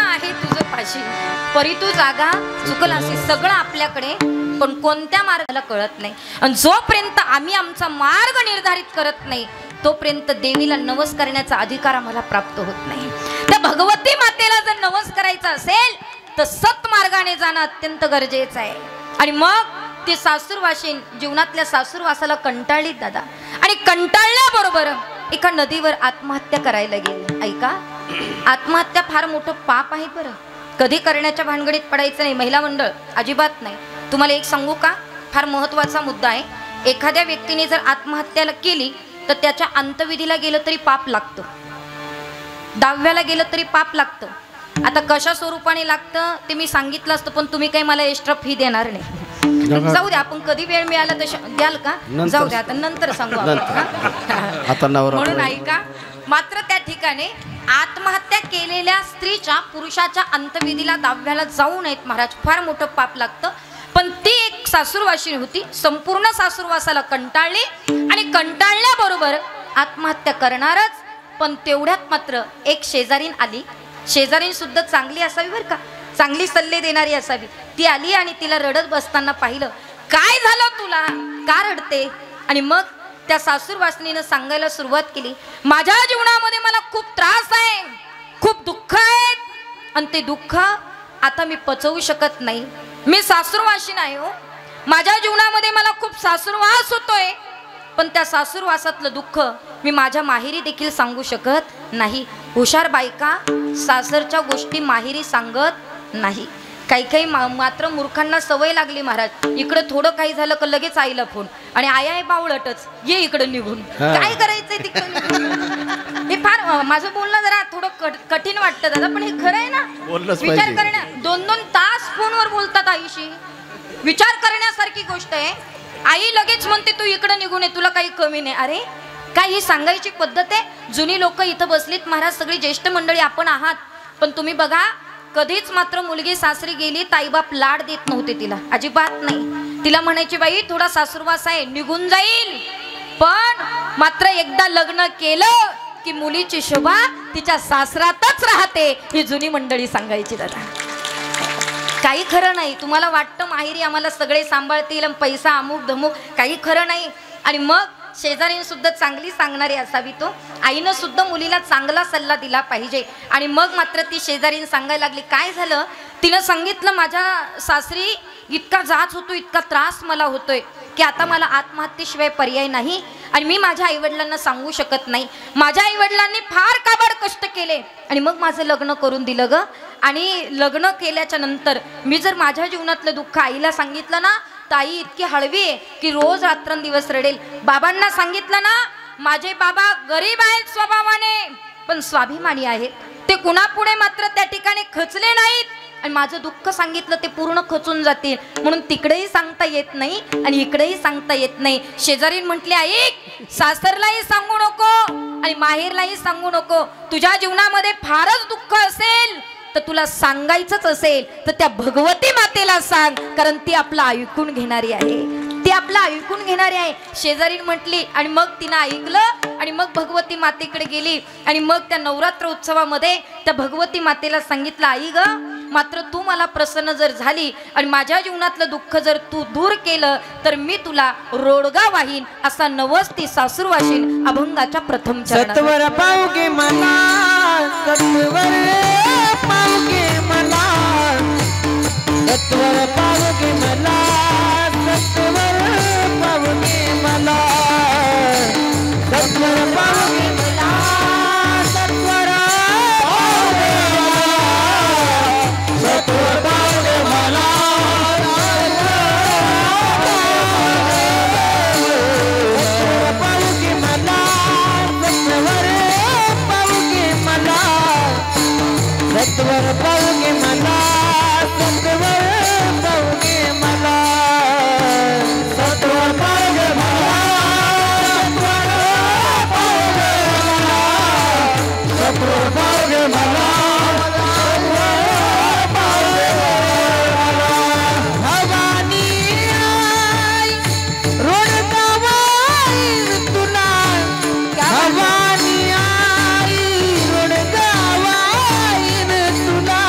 आहे तुझं पाशी, परी तू जागा चुकलासी. सगळं आपल्याकडे, पण कोणत्या मार्गाला कळत नाही. आणि जोपर्यंत आम्ही आमचा मार्ग निर्धारित करत नाही तोपर्यंत देवीला नवस करण्याचा अधिकार आम्हाला प्राप्त होत नाही. त्या भगवती मातेला जर नवस करायचा असेल तर सत्मार्गाने जाणं अत्यंत गरजेचं आहे. आणि मग ते सासूरवाशीन जीवनातल्या सासूरवासाला कंटाळलीत दादा, आणि कंटाळल्याबरोबर एका नदीवर आत्महत्या करायला गेली. ऐका, आत्महत्या फार मोठं पाप आहे बरं. कधी करण्याच्या भानगडीत पडायचं नाही महिला मंडळ, अजिबात नाही. तुम्हाला एक सांगू का, फार महत्त्वाचा मुद्दा आहे. एखाद्या व्यक्तीने जर आत्महत्या केली तर त्याच्या अंतविधीला गेलं तरी पाप लागतं, दहाव्याला गेलं तरी पाप लागतं. आता कशा स्वरूपाने लागतं ते मी सांगितलं असतं, पण तुम्ही काही मला एक्स्ट्रा फी देणार नाही. जाऊ द्या, आपण कधी वेळ मिळाला तशा द्याल का? जाऊ द्या, आता नंतर सांगू आपण. म्हणून ऐका, मात्र त्या ठिकाणी आत्महत्या केलेल्या स्त्रीच्या पुरुषाच्या अंतविधीला दहाव्याला जाऊ नयेत महाराज, फार मोठं पाप लागतं. पण ती एक सासूरवाशी होती, संपूर्ण सासूरवासाला कंटाळली आणि कंटाळल्याबरोबर आत्महत्या करणारच. पण तेवढ्यात मात्र एक शेजारीन आली. शेजारीन सुद्धा चांगली असावी बरं का, चांगली सल्ले देणारी असावी. ती आली आणि तिला रडत बसताना पाहिलं. काय झालं तुला, का रडते? आणि मग त्या सासूरवासनीनं सांगायला सुरुवात केली, माझ्या जीवनामध्ये मला खूप त्रास आहे, खूप दुःख आहे, आणि ते दुःख आता मी पचवू शकत नाही. मी सासूरवाशीन आहे हो, माझ्या जीवनामध्ये मला खूप सासूरवास होतोय, पण त्या सासूरवासातलं दुःख मी माझ्या माहेरी देखील सांगू शकत नाही. हुशार बायका सासरच्या गोष्टी माहेरी सांगत नाही. काही काही मात्र मूर्खांना सवय लागली महाराज, इकडं थोडं काही झालं का लगेच आईला फोन, आणि आई आहे बावळटच, ये इकडं निघून. काय करायचंय तिकडं? हे फार माझं बोलणं जरा थोडं कठीण वाटतं दादा, पण हे खरं आहे ना. विचार करण्या 2-2 तास फोनवर बोलतात आईशी, विचार करण्यासारखी गोष्ट आहे. आई लगेच म्हणते तू इकडं निघून ये, तुला काही कमी नाही. अरे काय ही सांगायची पद्धत आहे? जुनी लोक इथं बसलीत महाराज, सगळी ज्येष्ठ मंडळी आपण आहात, पण तुम्ही बघा कधीच मात्र मुलगी सासरी गेली ताईबाप लाड देत नव्हते तिला, अजिबात नाही. तिला म्हणायची बाई थोडा सासूरवास आहे, निघून जाईल, पण मात्र एकदा लग्न केलं की मुलीची शोभा तिच्या सासरातच राहते, ही जुनी मंडळी सांगायची दादा. काही खरं नाही. तुम्हाला वाटतं माहेरी आम्हाला सगळे सांभाळतील, पैसा अमुक धमुक, काही खरं नाही. आणि मग शेजारीने सुद्धा चांगली सांगणारी असावी तो, आईनं सुद्धा मुलीला चांगला सल्ला दिला पाहिजे. आणि मग मात्र ती शेजारीने सांगायला लागली. काय झालं? तिनं सांगितलं, माझ्या सासरी इतका जाच होतो, इतका त्रास मला होतोय की आता मला आत्महत्येशिवाय पर्याय नाही, आणि मी माझ्या आईवडिलांना सांगू शकत नाही. माझ्या आईवडिलांनी फार काबाड कष्ट केले आणि मग माझं लग्न करून दिलं ग. आणि लग्न केल्याच्या नंतर मी जर माझ्या जीवनातलं दुःख आईला सांगितलं ना, ताई इतकी हळवी आहे की रोज रात्रंदिवस रडेल. बाबांना सांगितलं ना, माझे बाबा गरीब आहेत स्वभावाने पण स्वाभिमानी आहेत, ते कुणापुढे मात्र त्या ठिकाणी खचले नाहीत, आणि माझं दुःख सांगितलं ते पूर्ण खचून जातील, म्हणून तिकडेही सांगता येत नाही आणि इकडेही सांगता येत नाही. शेजारीन म्हटले, ऐक, सासरलाही सांगू नको आणि माहेरलाही सांगू नको. तुझ्या जीवनामध्ये फारच दुःख असेल तर तुला सांगायचंच असेल तर त्या भगवती मातेला सांग, कारण ती आपलं ऐकून घेणारी आहे, ती आपलं ऐकून घेणारी आहे. शेजारी म्हटली आणि मग तिनं ऐकलं आणि मग भगवती मातेकडे गेली. आणि मग त्या नवरात्र उत्सवामध्ये त्या भगवती मातेला सांगितलं, आई ग, मात्र तू मला प्रसन्न जर झाली आणि माझ्या जीवनातलं दुःख जर तू दूर केलं तर मी तुला रोडगा वाहीन, असा नवस ती सासूरवाशीन अभंगाच्या प्रथम चरणात. सत्वर पावगे मला, सत्वर पावगे मला, सत्वर पावगे मला, सत्वर पावगे मला, सत्वर पावगे मला, सत्वर सत्वर पावगे मला, सत्वर पावगे मला, सत्वर पावगे मला, सत्वर पावगे मला, सत्वर पावगे मला, सत्वर पावगे मला, सत्वर पावगे मला, भवानी आई रोडगा वाहीन तुला, भवानी आई रोडगा वाहीन तुला,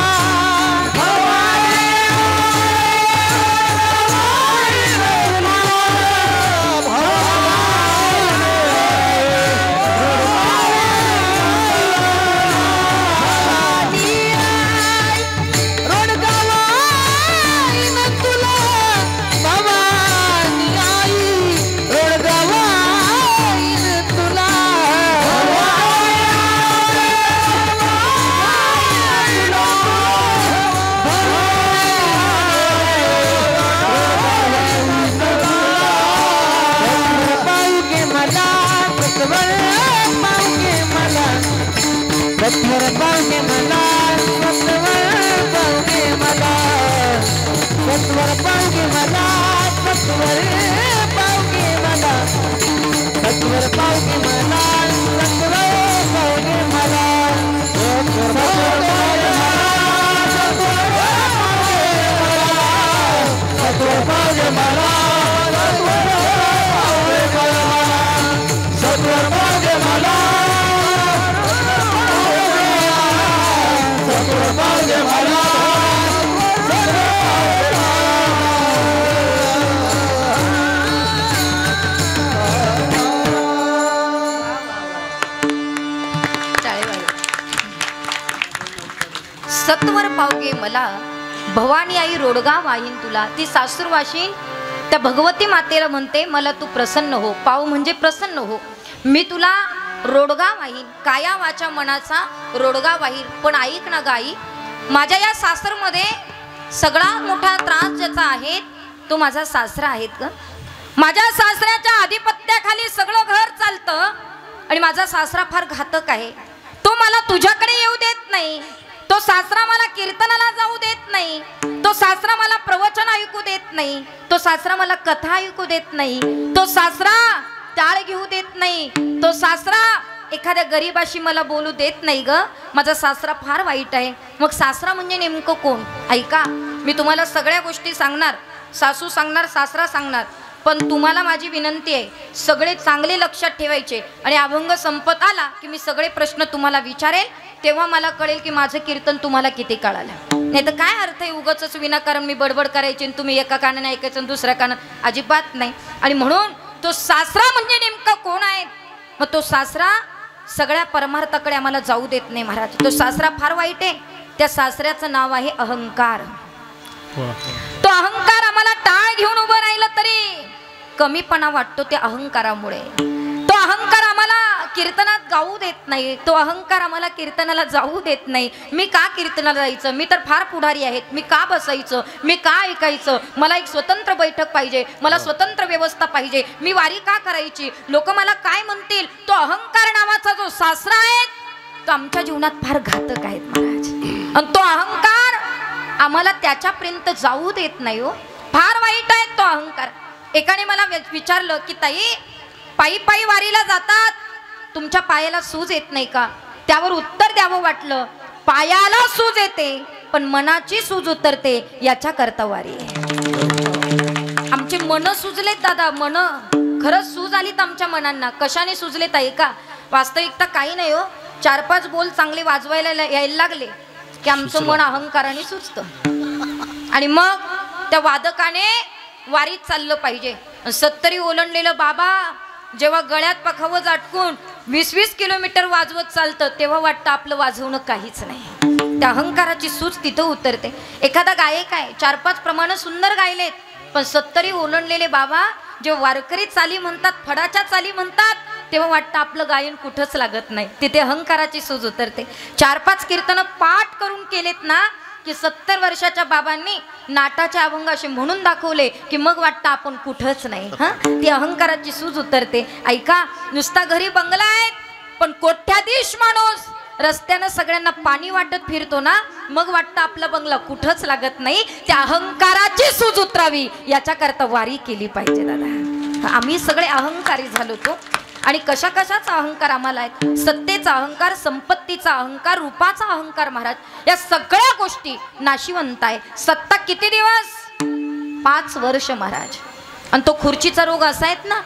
सत्वर पावगे मला सत्वर पावगे मला सत्वर पावगे मला सत्वर पावगे मला सत्वर पावगे मला सत्वर पावगे मला सत्वर पावगे मला सत्वर पावगे मला सत्वर पावगे मला सत्वर पावगे मला भवानी आई रोडगा वाहीन तुला. ती सासूर वाशीन त्या भगवती मातेला म्हणते मला तू प्रसन्न हो. पाव म्हणजे प्रसन्न हो. मी तुला रोडगा वाहीन, काया वाचा मनाचा रोडगा वाहीन. पण ऐक ना गाई, माझ्या या सासरमध्ये सगळा मोठा त्रास ज्याचा आहे तो माझा सासरा आहेत ग. माझ्या सासऱ्याच्या आधिपत्याखाली सगळं घर चालतं आणि माझा सासरा फार घातक आहे. तो मला तुझ्याकडे येऊ देत नाही. तो सासरा मला कीर्तनाला जाऊ देत नाही. तो सासरा मला प्रवचन ऐकू देत नाही. तो सासरा मला कथा ऐकू देत नाही. तो सासरा टाळ घेऊ देत नाही. तो सासरा एखाद्या गरीबाशी मला बोलू देत नाही ग. माझा सासरा फार वाईट आहे. मग सासरा म्हणजे नेमकं कोण? ऐका, मी तुम्हाला सगळ्या गोष्टी सांगणार. सासू सांगणार, सासरा सांगणार. पण तुम्हाला माझी विनंती आहे, सगळे चांगले लक्षात ठेवायचे. आणि अभंग संपत आला की मी सगळे प्रश्न तुम्हाला विचारेल, तेव्हा मला कळेल की माझं कीर्तन तुम्हाला किती कळालं. नाही तर काय अर्थ आहे उगाचच विनाकारण मी बडबड करायची आणि तुम्ही एका कानाने ऐकायचं आणि दुसऱ्या कानात. अजिबात नाही. आणि म्हणून तो सासरा म्हणजे नेमका कोण आहे? मग तो सासरा सगळ्या परमार्थाकडे आम्हाला जाऊ देत नाही महाराज. तो सासरा फार वाईट आहे. त्या सासऱ्याचं नाव आहे अहंकार. तो अहंकार आम्हाला टाळ घेऊन उभं राहिलं तरी कमीपणा वाटतो त्या अहंकारामुळे. तो अहंकार आम्हाला कीर्तनात गाऊ देत नाही. तो अहंकार आम्हाला कीर्तनाला जाऊ देत नाही. मी का कीर्तनाला जायचं? मी तर फार पुढारी आहेत. मी का बसायचं? मी का ऐकायचं? मला एक स्वतंत्र बैठक पाहिजे. मला स्वतंत्र व्यवस्था पाहिजे. मी वारी का करायची? लोक मला काय म्हणतील? तो अहंकार नावाचा जो सासरा आहे तो आमच्या जीवनात फार घातक आहे महाराज. आणि तो अहंकार आम्हाला त्याच्यापर्यंत जाऊ देत नाही हो. फार वाईट आहे तो अहंकार. एकाने मला विचारलं की ताई, पायी पायी वारीला जातात, तुमच्या पायाला सूज येत नाही का? त्यावर उत्तर द्यावं वाटलं, पायाला सूज येते पण मनाची सूज उतरते, याच्या करता वारी आहे. आमचे मन सुजलेत दादा, मन खरंच सूज आलीत आमच्या मनांना. कशाने सुजलेत आहे का? वास्तविकता काही नाही हो. 4-5 बोल चांगले वाजवायला यायला लागले की आमचं मन अहंकाराने सुचतं आणि मग त्या वादकाने वारीत चाललं पाहिजे. 70 ओलांडलेलं बाबा जेव्हा गळ्यात पखावं जाटकून 20-20 किलोमीटर वाजवत चालतं तेव्हा वाटतं आपलं वाजवणं काहीच नाही. त्या अहंकाराची सूज तिथं उतरते. एखादा गायक आहे, 4-5 प्रमाण सुंदर गायलेत, पण 70 ओलांडलेले बाबा जेव्हा वारकरी चाली म्हणतात, फडाच्या चाली म्हणतात, तेव्हा वाटतं आपलं गायन कुठंच लागत नाही. तिथे अहंकाराची सूज उतरते. 4-5 कीर्तन पाठ करून केलेत ना की 70 वर्षाच्या बाबांनी नाटाचे अभंग असे म्हणून दाखवले की मग वाटतं आपण कुठंच नाही. ती अहंकाराची सूज उतरते. ऐका, नुसता घरी बंगला आहे पण कोट्याधीश माणूस रस्त्यानं सगळ्यांना पाणी वाटत फिरतो ना, मग वाटतं आपला बंगला कुठंच लागत नाही. त्या अहंकाराची सूज उतरावी याच्याकरता वारी केली पाहिजे दादा. आम्ही सगळे अहंकारी झालो तो. आणि कशा कशाचा अहंकार आम्हाला आहे? सत्तेचा अहंकार, संपत्तीचा अहंकार, रूपाचा अहंकार महाराज. या सगळ्या गोष्टी नाशिवंत आहे. सत्ता किती दिवस? 5 वर्ष महाराज. आणि तो खुर्चीचा रोग असा आहे ना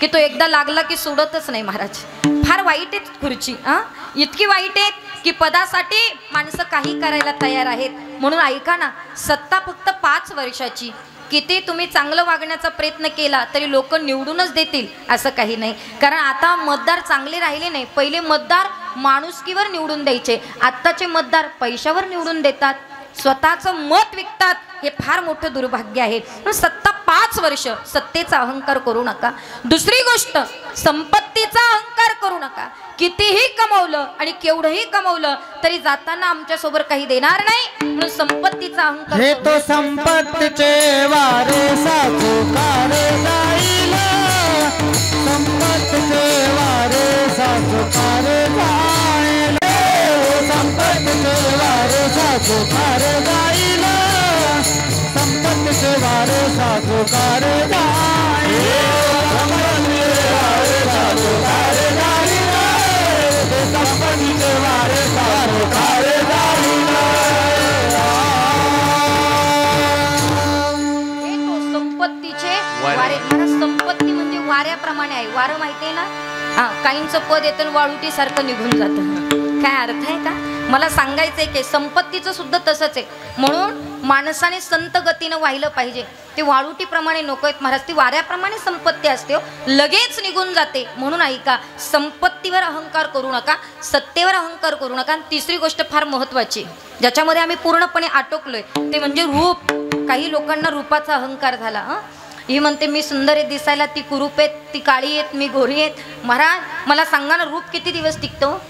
की तो एकदा लागला की सोडतच नाही महाराज. फार वाईट आहे खुर्ची. इतकी वाईट आहे की पदासाठी माणसं काही करायला तयार आहेत. म्हणून ऐका ना, सत्ता फक्त 5 वर्षाची. किती तुम्ही चांगलं वागण्याचा प्रयत्न केला तरी लोक निवडूनच देतील असं काही नाही. कारण आता मतदार चांगले राहिले नाही. पहिले मतदार माणुसकीवर निवडून द्यायचे, आत्ताचे मतदार पैशावर निवडून देतात, स्वतःचं मत विकतात. हे फार मोठं दुर्भाग्य आहे. सत्ता 5 वर्ष. सत्तेचा अहंकार करू नका. दुसरी गोष्ट, संपत्तीचा अहंकार करू नका. कितीही कमवलं आणि केवढंही कमवलं तरी जाताना आमच्या सोबत काही देणार नाही, म्हणून संपत्तीचा अहंकार. हे तो संपत्तीचे वारे साचुकार जाईल, संपत्तीचे वारे साचुकार जाईल, सासुकार जाईल संपत्तीचे वारे सासुकार जाईल सासुकार जाईल संपत्तीचे वारे सासुकार जाईल संपत्तीचे वारे. मला संपत्ती म्हणजे वाऱ्याप्रमाणे आहे. वारं माहितीये ना, हा काहींचं पद येतं वाळुटी सारखं निघून जातं. काय अर्थ आहे का? मला सांगायचंय की संपत्तीचं सुद्धा तसंच आहे. म्हणून माणसाने संत गतीनं वाहिलं पाहिजे. ते वाळुटीप्रमाणे नको आहेत महाराज. ती वाऱ्याप्रमाणे संपत्ती असते, लगेच निघून जाते. म्हणून ऐका, संपत्तीवर अहंकार करू नका, सत्तेवर अहंकार करू नका. आणि तिसरी गोष्ट फार महत्वाची, ज्याच्यामध्ये आम्ही पूर्णपणे आटोकलोय, ते म्हणजे रूप. काही लोकांना रूपाचा अहंकार झाला. ही म्हणते मी सुंदर आहे दिसायला, ती कुरूप आहेत, ती काळी आहेत, मी गोरी आहेत. महाराज मला सांगा ना, रूप किती दिवस टिकतो?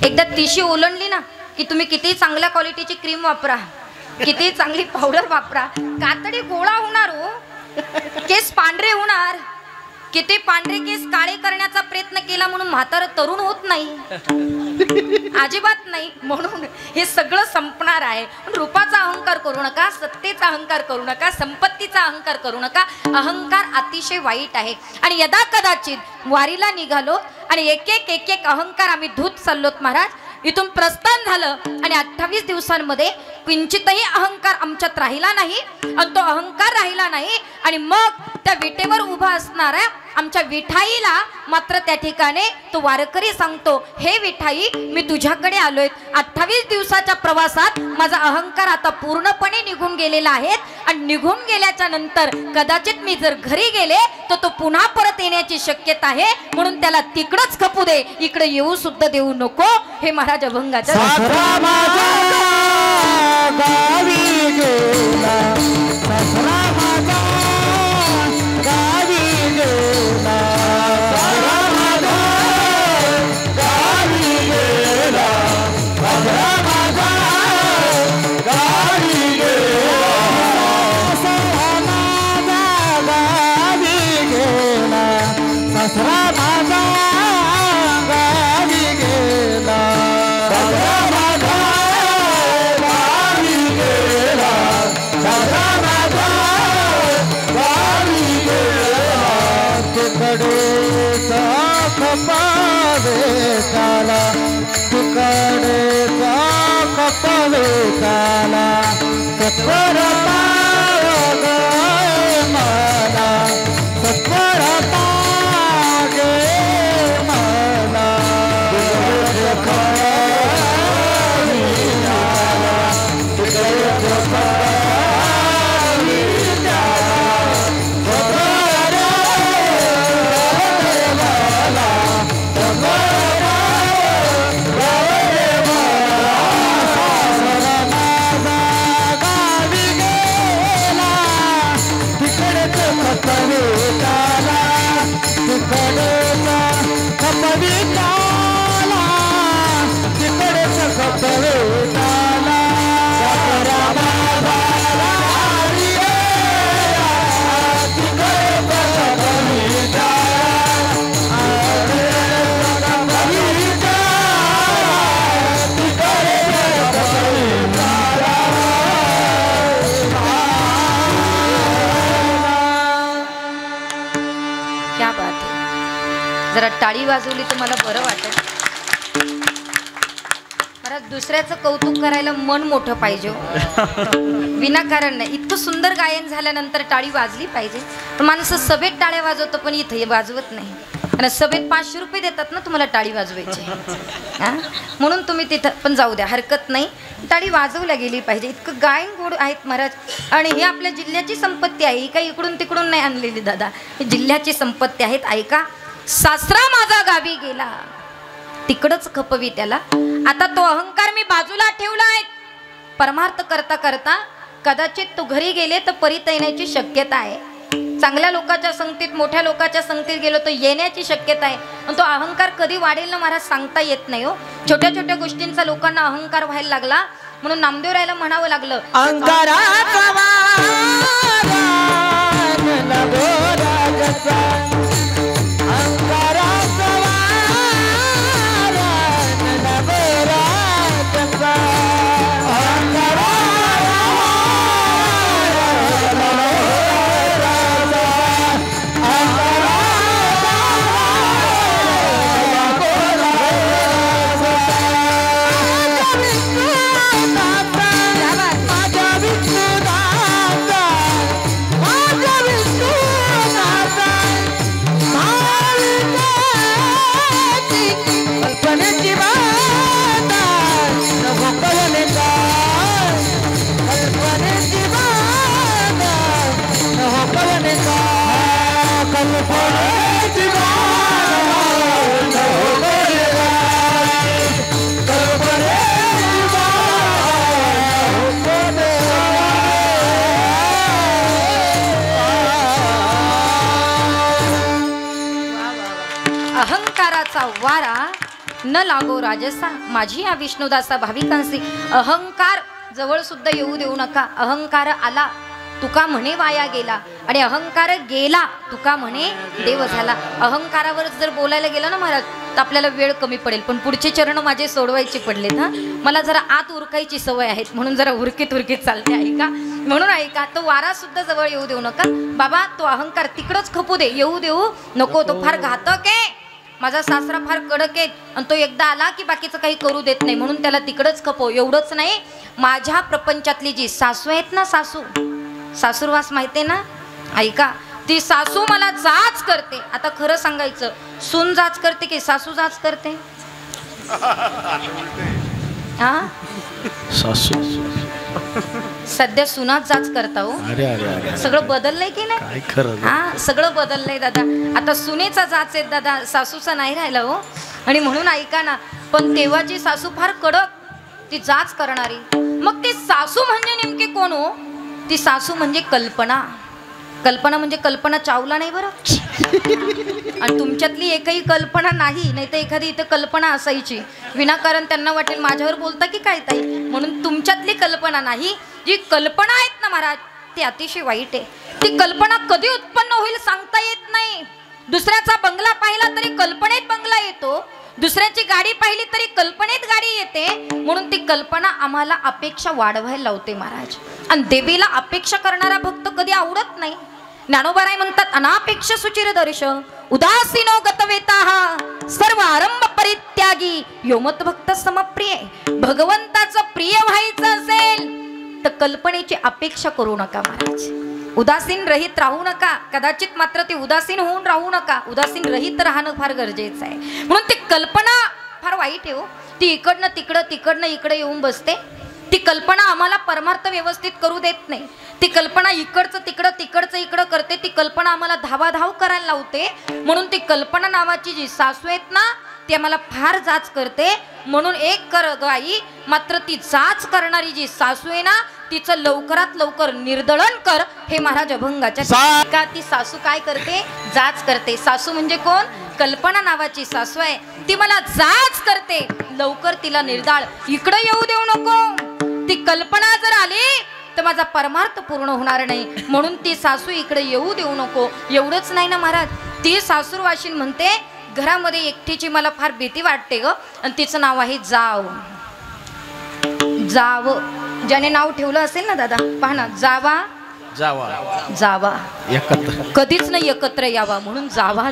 एकदा तिशी ओलांडली ना की तुम्ही किती चांगल्या क्वालिटीची क्रीम वापरा, किती चांगली पावडर वापरा, कातडी गोळा होणार हो, केस पांढरे होणार. किती पांढरे केस काळे करण्याचा प्रयत्न केला म्हणून म्हातारं तरुण होत नाही, अजिबात नाही. म्हणून हे सगळं संपणार आहे. रूपाचा अहंकार करू नका, सत्तेचा अहंकार करू नका, संपत्तीचा अहंकार करू नका. अहंकार अतिशय वाईट आहे. आणि यदा कदाचित वारीला निघालो आणि एक एक अहंकार आम्ही धूत चाललोत महाराज. इथून प्रस्थान झालं आणि 28 दिवसांमध्ये किंचितही अहंकार आमच्यात राहिला नाही. आणि तो अहंकार राहिला नाही. आणि मग त्या विटेवर उभा असणाऱ्या आमच्या विठाईला मात्र त्या ठिकाणी तो वारकरी सांगतो, हे विठाई मी तुझ्याकडे आलोय. 28 दिवसाच्या प्रवासात माझा अहंकार आता पूर्णपणे निघून गेलेला आहे. आणि निघून गेल्याच्या नंतर कदाचित मी जर घरी गेले तर तो पुन्हा परत येण्याची शक्यता आहे. म्हणून त्याला तिकडच खपू दे, इकडे येऊ सुद्धा देऊ नको. हे महाराज अभंगाच्या गावी गेला सासरा माझा गावी गेला सासरा माझा गावी गेला सासरा माझा गावी गेला सासरा माझा गावी गेला सासरा माझा गावी गेला सासरा काला तुकडे कपवे काला सत्वर मला सत्वर गे मला जरा टाळी वाजवली तर मला बरं वाटत. मला दुसऱ्याचं कौतुक करायला मन मोठं पाहिजे, विनाकारण नाही. इतकं सुंदर गायन झाल्यानंतर टाळी वाजली पाहिजे. पण माणसं सभेत टाळ्या वाजवतं पण इथे वाजवत नाही. आणि सभेत 500 रुपये देतात ना तुम्हाला टाळी वाजवायची, म्हणून तुम्ही तिथं पण जाऊ द्या, हरकत नाही. टाळी वाजवल्या गेली पाहिजे. इतकं गायन गोड आहेत महाराज. आणि ही आपल्या जिल्ह्याची संपत्ती आहे, ही काही इकडून तिकडून नाही आणलेली दादा, ही जिल्ह्याची संपत्ती आहेत. ऐका, सासरा माझा गावी गेला तिकडच खपवी त्याला. आता तो अहंकार मी बाजूला ठेवला आहे. परमार्थ करता करता कदाचित तो घरी गेले तर परत येण्याची शक्यता आहे. चांगल्या लोकांच्या संगतीत, मोठ्या लोकांच्या संगतीत गेलो तर येण्याची शक्यता आहे. पण तो अहंकार कधी वाढेल ना महाराज सांगता येत नाही हो. छोट्या छोट्या गोष्टींचा लोकांना अहंकार व्हायला लागला. म्हणून नामदेवरायला म्हणावं लागलं, न लागो राजसा माझी या विष्णुदासा भाविकांसी अहंकार जवळ सुद्धा येऊ देऊ नका. अहंकार आला तुका म्हणे वाया गेला आणि अहंकार गेला तुका म्हणे देव झाला. अहंकारावर जर बोलायला गेलं ना महाराज तर आपल्याला वेळ कमी पडेल, पण पुढचे चरण माझे सोडवायचे पडलेत. हा मला जरा आत उरकायची सवय आहे म्हणून जरा उरकीत उरकीत चालते ऐका. म्हणून ऐका तो वारा सुद्धा जवळ येऊ देऊ नका बाबा. तो अहंकार तिकडच खपू दे, येऊ देऊ नको. तो फार घातक आहे. माझा सासरा फार कडक आहे आणि तो एकदा आला की बाकीचं काही करू देत नाही म्हणून त्याला तिकडच खपव. एवढंच नाही, माझ्या प्रपंचातली जी सासू आहेत ना, सासूरवास माहिती ना, ऐका. ती सासू मला जाच करते. आता खरं सांगायचं, सून जाच करते की सासू जाच करते? हा सासू सध्या सुनाच जाच करता हो. सगळं बदललंय की नाही? हा सगळं बदललंय दादा. आता सुनेचा जाच आहे दादा, सासूचा नाही राहिला हो. आणि म्हणून ऐका ना, पण तेव्हाची सासू फार कडक, ती जाच करणारी. मग ती सासू म्हणजे नेमकी कोण हो? ती सासू म्हणजे कल्पना. कल्पना म्हणजे कल्पना चावला नाही बरं. आणि तुमच्यातली एकही कल्पना नाही, नाही तर एखादी इथं कल्पना असायची विनाकारण त्यांना वाटेल माझ्यावर बोलता की काय ताई, म्हणून तुमच्यातली कल्पना नाही. जी कल्पना आहेत ना महाराज ती अतिशय वाईट आहे. ती कल्पना कधी उत्पन्न होईल सांगता येत नाही. दुसऱ्याचा बंगला पाहिला तरी कल्पनेत बंगला येतो, दुसऱ्याची गाडी पाहिली तरी कल्पनेत गाडी येते. म्हणून ती कल्पना आम्हाला अपेक्षा वाढवायला लावते महाराज. आणि देवीला अपेक्षा करणारा भक्त कधी आवडत नाही. ज्ञानोबाराय म्हणतात, अनापेक्ष सुचिर दर्श उदासीनो गतवेताः सर्व आरंभ परित्यागी योमत भक्त समप्रिय. भगवंताचं प्रिय व्हायचं असेल तर कल्पनेची अपेक्षा करू नका महाराज. उदासीन रहित राहू नका. कदाचित मात्र ती उदासीन होऊन राहू नका. उदासीन रहित राहणं फार गरजेचं आहे. म्हणून ती कल्पना फार वाईट आहे हो. ती इकडनं तिकडं इकडे येऊन बसते. ती कल्पना आम्हाला परमार्थ व्यवस्थित करू देत नाही. ती कल्पना इकडचं तिकडं करते. ती कल्पना आम्हाला धावाधाव करायला लावते. म्हणून ती कल्पना नावाची जी सासू आहेत ना ती आम्हाला फार जाच करते. म्हणून एक कर ग आई, मात्र ती जाच करणारी जी सासू आहे ना तिचं लवकरात लवकर निर्दळन कर. हे महाराज अभंगाच्या का ती सासू काय करते? जाच करते. सासू म्हणजे कोण? कल्पना नावाची सासू आहे. ती मला जाच करते, लवकर तिला निर्दाळ इकडं येऊ देऊ नको. ती कल्पना जर आली तर माझा परमार्थ पूर्ण होणार नाही. म्हणून ती सासू इकडे येऊ देऊ नको. एवढंच नाही ना महाराज, ती सासूरवाशीन म्हणते घरामध्ये एकटीची मला फार भीती वाटते ग. आणि तिचं नाव आहे जाव. जाव ज्याने नाव ठेवलं असेल ना दादा, पहा ना, जावा एकत्र कधीच नाही एकत्र यावा म्हणून जावा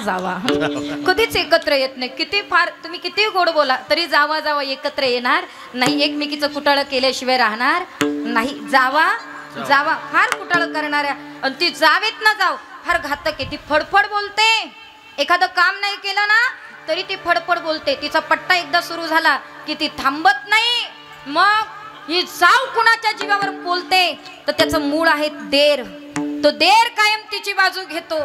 कधीच एकत्र येत नाही. किती फार तुम्ही किती गोड बोला तरी जावा एकत्र येणार नाही. एकमेकीचं कुटाळ केल्याशिवाय राहणार नाही. जावा फार कुटाळ करणाऱ्या. आणि ती जावेत ना जाव फार घातक आहे. ती फडफड बोलते. एखादं काम नाही केलं ना तरी ती फडफड बोलते. तिचा पट्टा एकदा सुरू झाला की ती थांबत नाही. मग ही जाव कुणाच्या जीवावर बोलते तर त्याचं मूळ आहे देर. तो देर कायम तिची बाजू घेतो.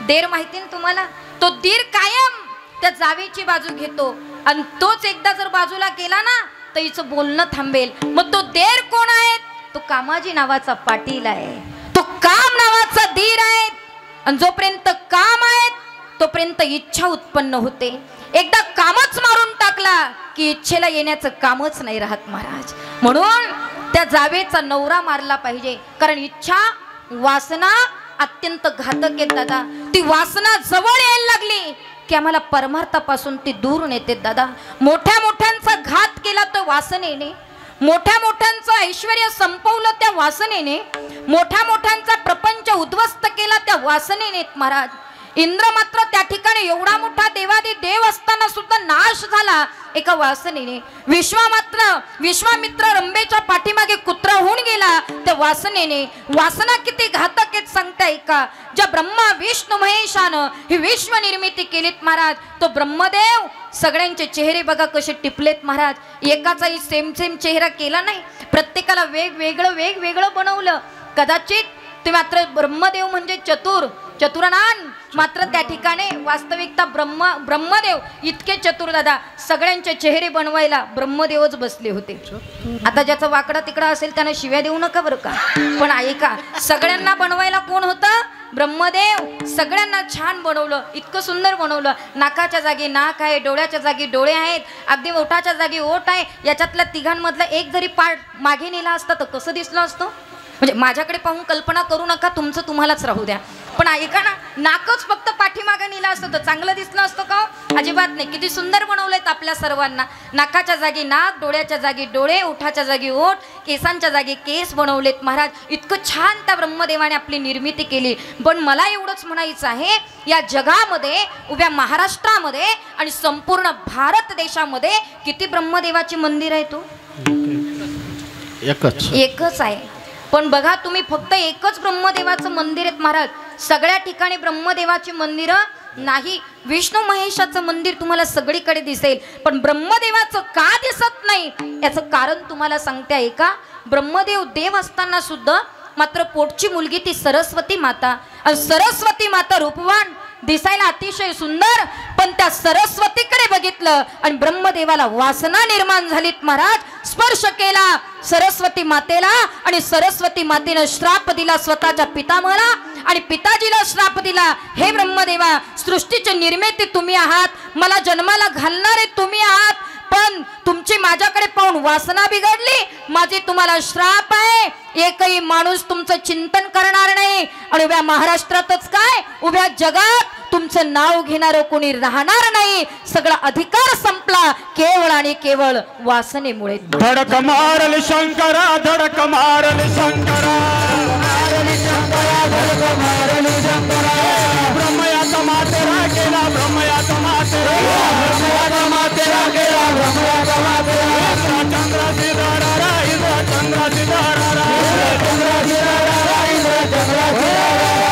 देर माहिती ना तुम्हाला? तो दीर कायम त्या जावेची बाजू घेतो. आणि तोच एकदा जर बाजूला केला ना तर हिचं बोलणं थांबेल. मग तो देर कोण आहे? तो कामाजी नावाचा पाटील आहे. तो काम नावाचा दीर आहे. आणि जोपर्यंत काम आहे तोपर्यंत इच्छा उत्पन्न होते. एकदा कामच मारून टाकला की इच्छेला येण्याचं कामच नाही राहत महाराज. म्हणून त्या जावेचा नवरा मारला पाहिजे. कारण इच्छा वासना अत्यंत घातक आहे दादा. ती वासना जवळ यायला लागली की आम्हाला परमार्थापासून ती दूर नेते दादा. मोठ्या मोठ्यांचा घात केला तो वासनेने. मोठ्या मोठ्यांचं ऐश्वर्य संपवलं त्या वासनेने. मोठ्या मोठ्यांचा प्रपंच उद्ध्वस्त केला त्या वासनेने महाराज. इंद्र मात्र त्या ठिकाणी एवढा मोठा देवादी देव असताना सुद्धा नाश झाला एका वासनेने. विश्वामित्र रंभेच्या पाठीमागे कुत्रा होऊन गेला त्या वासनेने. वासना किती घातक आहेत सांगताय का? ज्या ब्रह्मा विष्णू महेशानं ही विश्व निर्मिती केलीत महाराज, तो ब्रह्मदेव सगळ्यांचे चेहरे बघा कसे टिपलेत महाराज. एकाचाही सेम चेहरा केला नाही. प्रत्येकाला वेगवेगळं बनवलं. कदाचित ते मात्र ब्रह्मदेव म्हणजे चतुरानन, मात्र त्या ठिकाणी वास्तविकता ब्रह्मदेव इतके चतुर दादा. सगळ्यांचे चेहरे बनवायला ब्रह्मदेवच बसले होते. आता ज्याचा वाकडा तिकडा असेल त्यानं शिव्या देऊ नका बरं का. पण ऐका, सगळ्यांना बनवायला कोण होतं? ब्रह्मदेव सगळ्यांना छान बनवलं, इतकं सुंदर बनवलं. नाकाच्या जागी नाक आहे, डोळ्याच्या जागी डोळे आहेत, अगदी ओठाच्या जागी ओठ आहे. याच्यातल्या तिघांमधला एक जरी पार्ट मागे नेला असता तर कसं दिसलं असतं? म्हणजे माझ्याकडे पाहून कल्पना करू नका, तुमचं तुम्हालाच राहू द्या. पण ऐका ना, नाकच फक्त पाठीमागे नेलं असतं तर चांगलं दिसलं असतं का? अजिबात नाही. किती सुंदर बनवलेत आपल्या सर्वांना. नाकाच्या जागी नाक, डोळ्याच्या जागी डोळे, ओठाच्या जागी ओठ, केसांच्या जागी केस बनवलेत महाराज. इतकं छान त्या ब्रह्मदेवाने आपली निर्मिती केली. पण मला एवढंच म्हणायचं आहे, या जगामध्ये उभ्या महाराष्ट्रामध्ये आणि संपूर्ण भारत देशामध्ये किती ब्रह्मदेवाची मंदिर आहे? तो एकच आहे. पण बघा तुम्ही, फक्त एकच ब्रह्मदेवाचं मंदिर आहेत महाराज. सगळ्या ठिकाणी ब्रह्मदेवाची मंदिरं नाही. विष्णू महेशाचं मंदिर तुम्हाला सगळीकडे दिसेल, पण ब्रह्मदेवाचं का दिसत नाही याचं कारण तुम्हाला सांगते ऐका. ब्रह्मदेव देव असताना सुद्धा मात्र पोटची मुलगी ती सरस्वती माता, आणि सरस्वती माता रूपवान, दिसायला अतिशय सुंदर. पण त्या सरस्वतीकडे बघितलं आणि ब्रह्मदेवाला वासना निर्माण झालीत महाराज. स्पर्श केला सरस्वती मातेला आणि सरस्वती मातेनं श्राप दिला स्वतःच्या पितामहाला, आणि पिताजीला श्राप दिला, हे ब्रह्मदेवा, सृष्टीची निर्मिती तुम्ही आहात, मला जन्माला घालणारे तुम्ही आहात, पण तुमची माझ्याकडे पाहून वासना बिघडली, माझी तुम्हाला श्राप आहे. एकही माणूस तुमचं चिंतन करणार नाही, आणि उभ्या महाराष्ट्रातच काय, उभ्या जगात तुमचं नाव घेणारं कोणी राहणार नाही. सगळा अधिकार संपला केवळ आणि केवळ वासनेमुळे. धडक मारल शंकरा, धडक मारल शंकरा, ब्रह्मयाचा मातेरा केला, ब्रह्मयाचा मातेरा, ब्रह्मयाचा मातेरा केला, ब्रह्मयाचा मातेरा. चंद्राची दारारा, इंद्र चंद्राची दारारा, चंद्राची दारारा, इंद्र चंद्राची दारारा.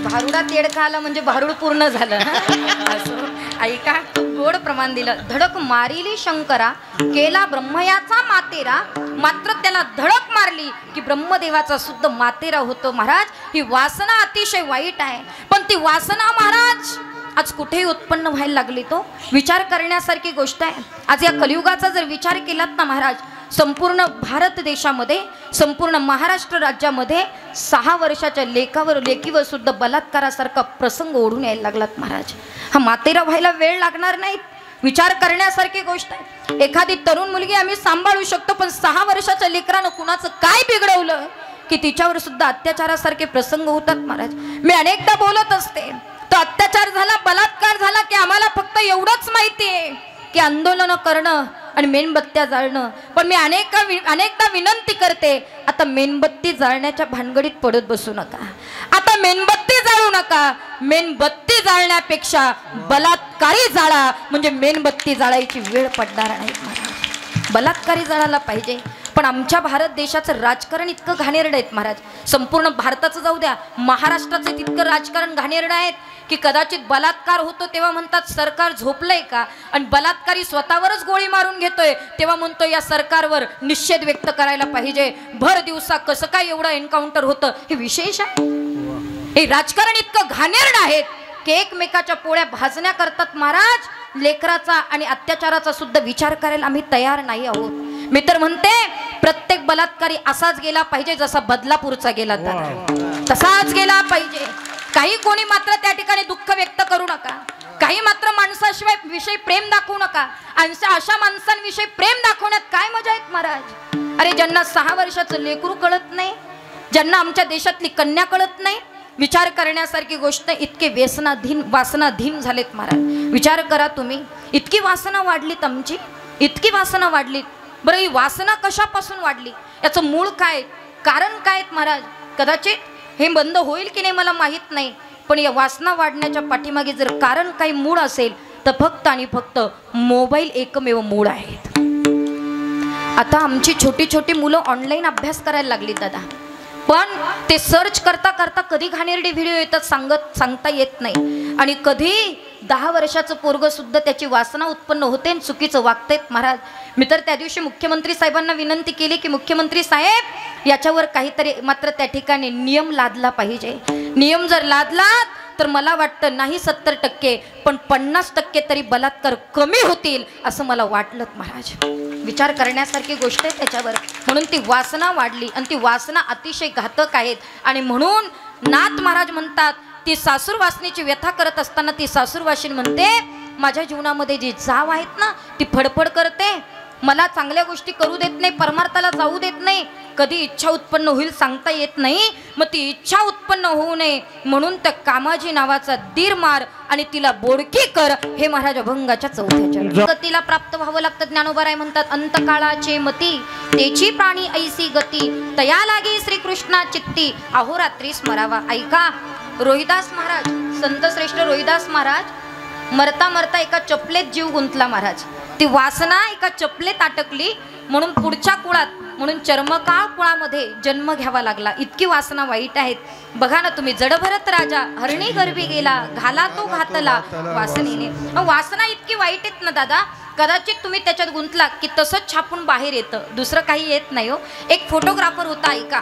भारुडा तेडका आला म्हणजे भारूड पूर्ण झालं. असं ऐका, गोड प्रमाण दिलं. धडक मारिली शंकरा, केला ब्रह्मयाचा मातेरा, मात्र त्याला धडक मारली की ब्रह्मदेवाचा सुद्धा मातेरा होतो. महाराज, ही वासना अतिशय वाईट आहे, पण ती वासना महाराज आज कुठेही उत्पन्न व्हायला लागली. तो विचार करण्यासारखी गोष्ट आहे. आज या कलियुगाचा जर विचार केलात ना महाराज, संपूर्ण भारत देशामध्ये, संपूर्ण महाराष्ट्र राज्यामध्ये 6 वर्षाच्या लेकीवर सुद्धा बलात्कारासारखा प्रसंग ओढून यायला लागलात महाराज. हा मातेरा व्हायला वेळ लागणार नाही. विचार करण्यासारखी गोष्ट आहे. एखादी तरुण मुलगी आम्ही सांभाळू शकतो, पण 6 वर्षाच्या लेकरानं कुणाचं काय बिघडवलं की तिच्यावर सुद्धा अत्याचारासारखे प्रसंग होतात महाराज. मी अनेकदा बोलत असते, तो अत्याचार झाला, बलात्कार झाला की आम्हाला फक्त एवढंच माहिती आहे की आंदोलन करणं आणि मेणबत्त्या जाळणं. पण मी अनेकदा विनंती करते, आता मेणबत्ती जाळण्याच्या भानगडीत पडत बसू नका. आता मेणबत्ती जाळू नका. मेणबत्ती जाळण्यापेक्षा बलात्कारी जाळा, म्हणजे मेणबत्ती जाळायची वेळ पडणार नाही. बलात्कारी जाळायला पाहिजे. पण आमच्या भारत देशाचं राजकारण इतकं घाणेरडं आहे महाराज. संपूर्ण भारताचं जाऊ द्या, महाराष्ट्राचं तितकं राजकारण घाणेरडं आहे की कदाचित बलात्कार होतो तेव्हा म्हणतात सरकार झोपलंय का, आणि बलात्कारी स्वतःवरच गोळी मारून घेतोय तेव्हा म्हणतो या सरकारवर निषेध व्यक्त करायला पाहिजे. भर दिवसा कसं काय एवढं एन्काउंटर होतं, हे विशेष आहे. हे राजकारण इतकं घाणेरडं आहे की एकमेकाच्या पोळ्या भाजण्या करतात महाराज. लेकराचा आणि अत्याचाराचा सुद्धा विचार करायला आम्ही तयार नाही आहोत. मी तर म्हणते प्रत्येक बलात्कारी असाच गेला पाहिजे जसा बदलापूरचा गेला, तसाच गेला पाहिजे. काही कोणी मात्र त्या ठिकाणी दुःख व्यक्त करू नका. काही मात्र माणसाशिवाय विषयी प्रेम दाखवू नका. अशा माणसांविषयी प्रेम दाखवण्यात काय मजा आहेत महाराज. अरे ज्यांना 6 वर्षाचं लेकरू कळत नाही, ज्यांना आमच्या देशातली कन्या कळत नाही, विचार करण्यासारखी गोष्ट. इतके वासनाधीन झालेत महाराज. विचार करा तुम्ही, इतकी वासना वाढलीत आमची, इतकी वासना वाढलीत. बरं, ही वासना कशापासून वाढली, याचं मूळ काय, कारण काय महाराज. कदाचित हे बंद होईल की नाही मला माहीत नाही, पण या वासना वाढण्याच्या पाठीमागे जर कारण काही मूळ असेल तर फक्त आणि फक्त मोबाईल एकमेव मूळ आहे. आता आमची छोटी छोटी मुलं ऑनलाईन अभ्यास करायला लागली दादा. पण ते सर्च करता करता कधी घाणेरडे व्हिडिओ येतात सांगता येत नाही. आणि कधी 10 वर्षाचं पोरग सुद्धा त्याची वासना उत्पन्न होते आणि चुकीचं वागतायत महाराज. मी तर त्या दिवशी मुख्यमंत्री साहेबांना विनंती केली की मुख्यमंत्री साहेब याच्यावर काहीतरी मात्र त्या ठिकाणी नियम लादला पाहिजे. नियम जर लादलात तर मला वाटतं नाही 70% पण 50% तरी बलात्कार कमी होतील असं मला वाटलं महाराज. विचार करण्यासारखी गोष्ट आहे त्याच्यावर. म्हणून ती वासना वाढली आणि ती वासना अतिशय घातक आहेत. आणि म्हणून नाथ महाराज म्हणतात ती सासूर वासनेची व्यथा करत असताना ती सासूर वाशीन म्हणते माझ्या जीवनामध्ये जी जाव आहेत ना ती फडफड करते, मला चांगल्या गोष्टी करू देत नाही, परमार्थाला जाऊ देत नाही, कधी इच्छा उत्पन्न होईल सांगता येत नाही. मग ती इच्छा उत्पन्न होऊ नये म्हणून त्या कामाजी नावाचा दीर मार आणि तिला बोडकी कर. हे महाराज अभंगाच्या 4थ्या गतीला प्राप्त व्हावं लागतं. ज्ञानोबराय म्हणतात अंतकाळाचे मती तेची प्राणी ऐसी गती तया लागे श्रीकृष्णा चित्ती अहोरात्री स्मरावा. ऐका रोहिदास महाराज, संतश्रेष्ठ रोहिदास महाराज मरता मरता एका चपलेत जीव गुंतला महाराज. ती वासना एका चपलेत अटकली म्हणून पुढच्या कुळात म्हणून चर्मकाळ कुळामध्ये जन्म घ्यावा लागला. इतकी वासना वाईट आहेत. बघा ना तुम्ही जडभरत राजा हरणी गर्भी गेला घाला तो घातला वासनेने. वासना इतकी वाईट आहेत ना दादा, कदाचित तुम्ही त्याच्यात गुंतला की तसंच छापून बाहेर येतं, दुसरं काही येत नाही हो. एक फोटोग्राफर होता ऐका,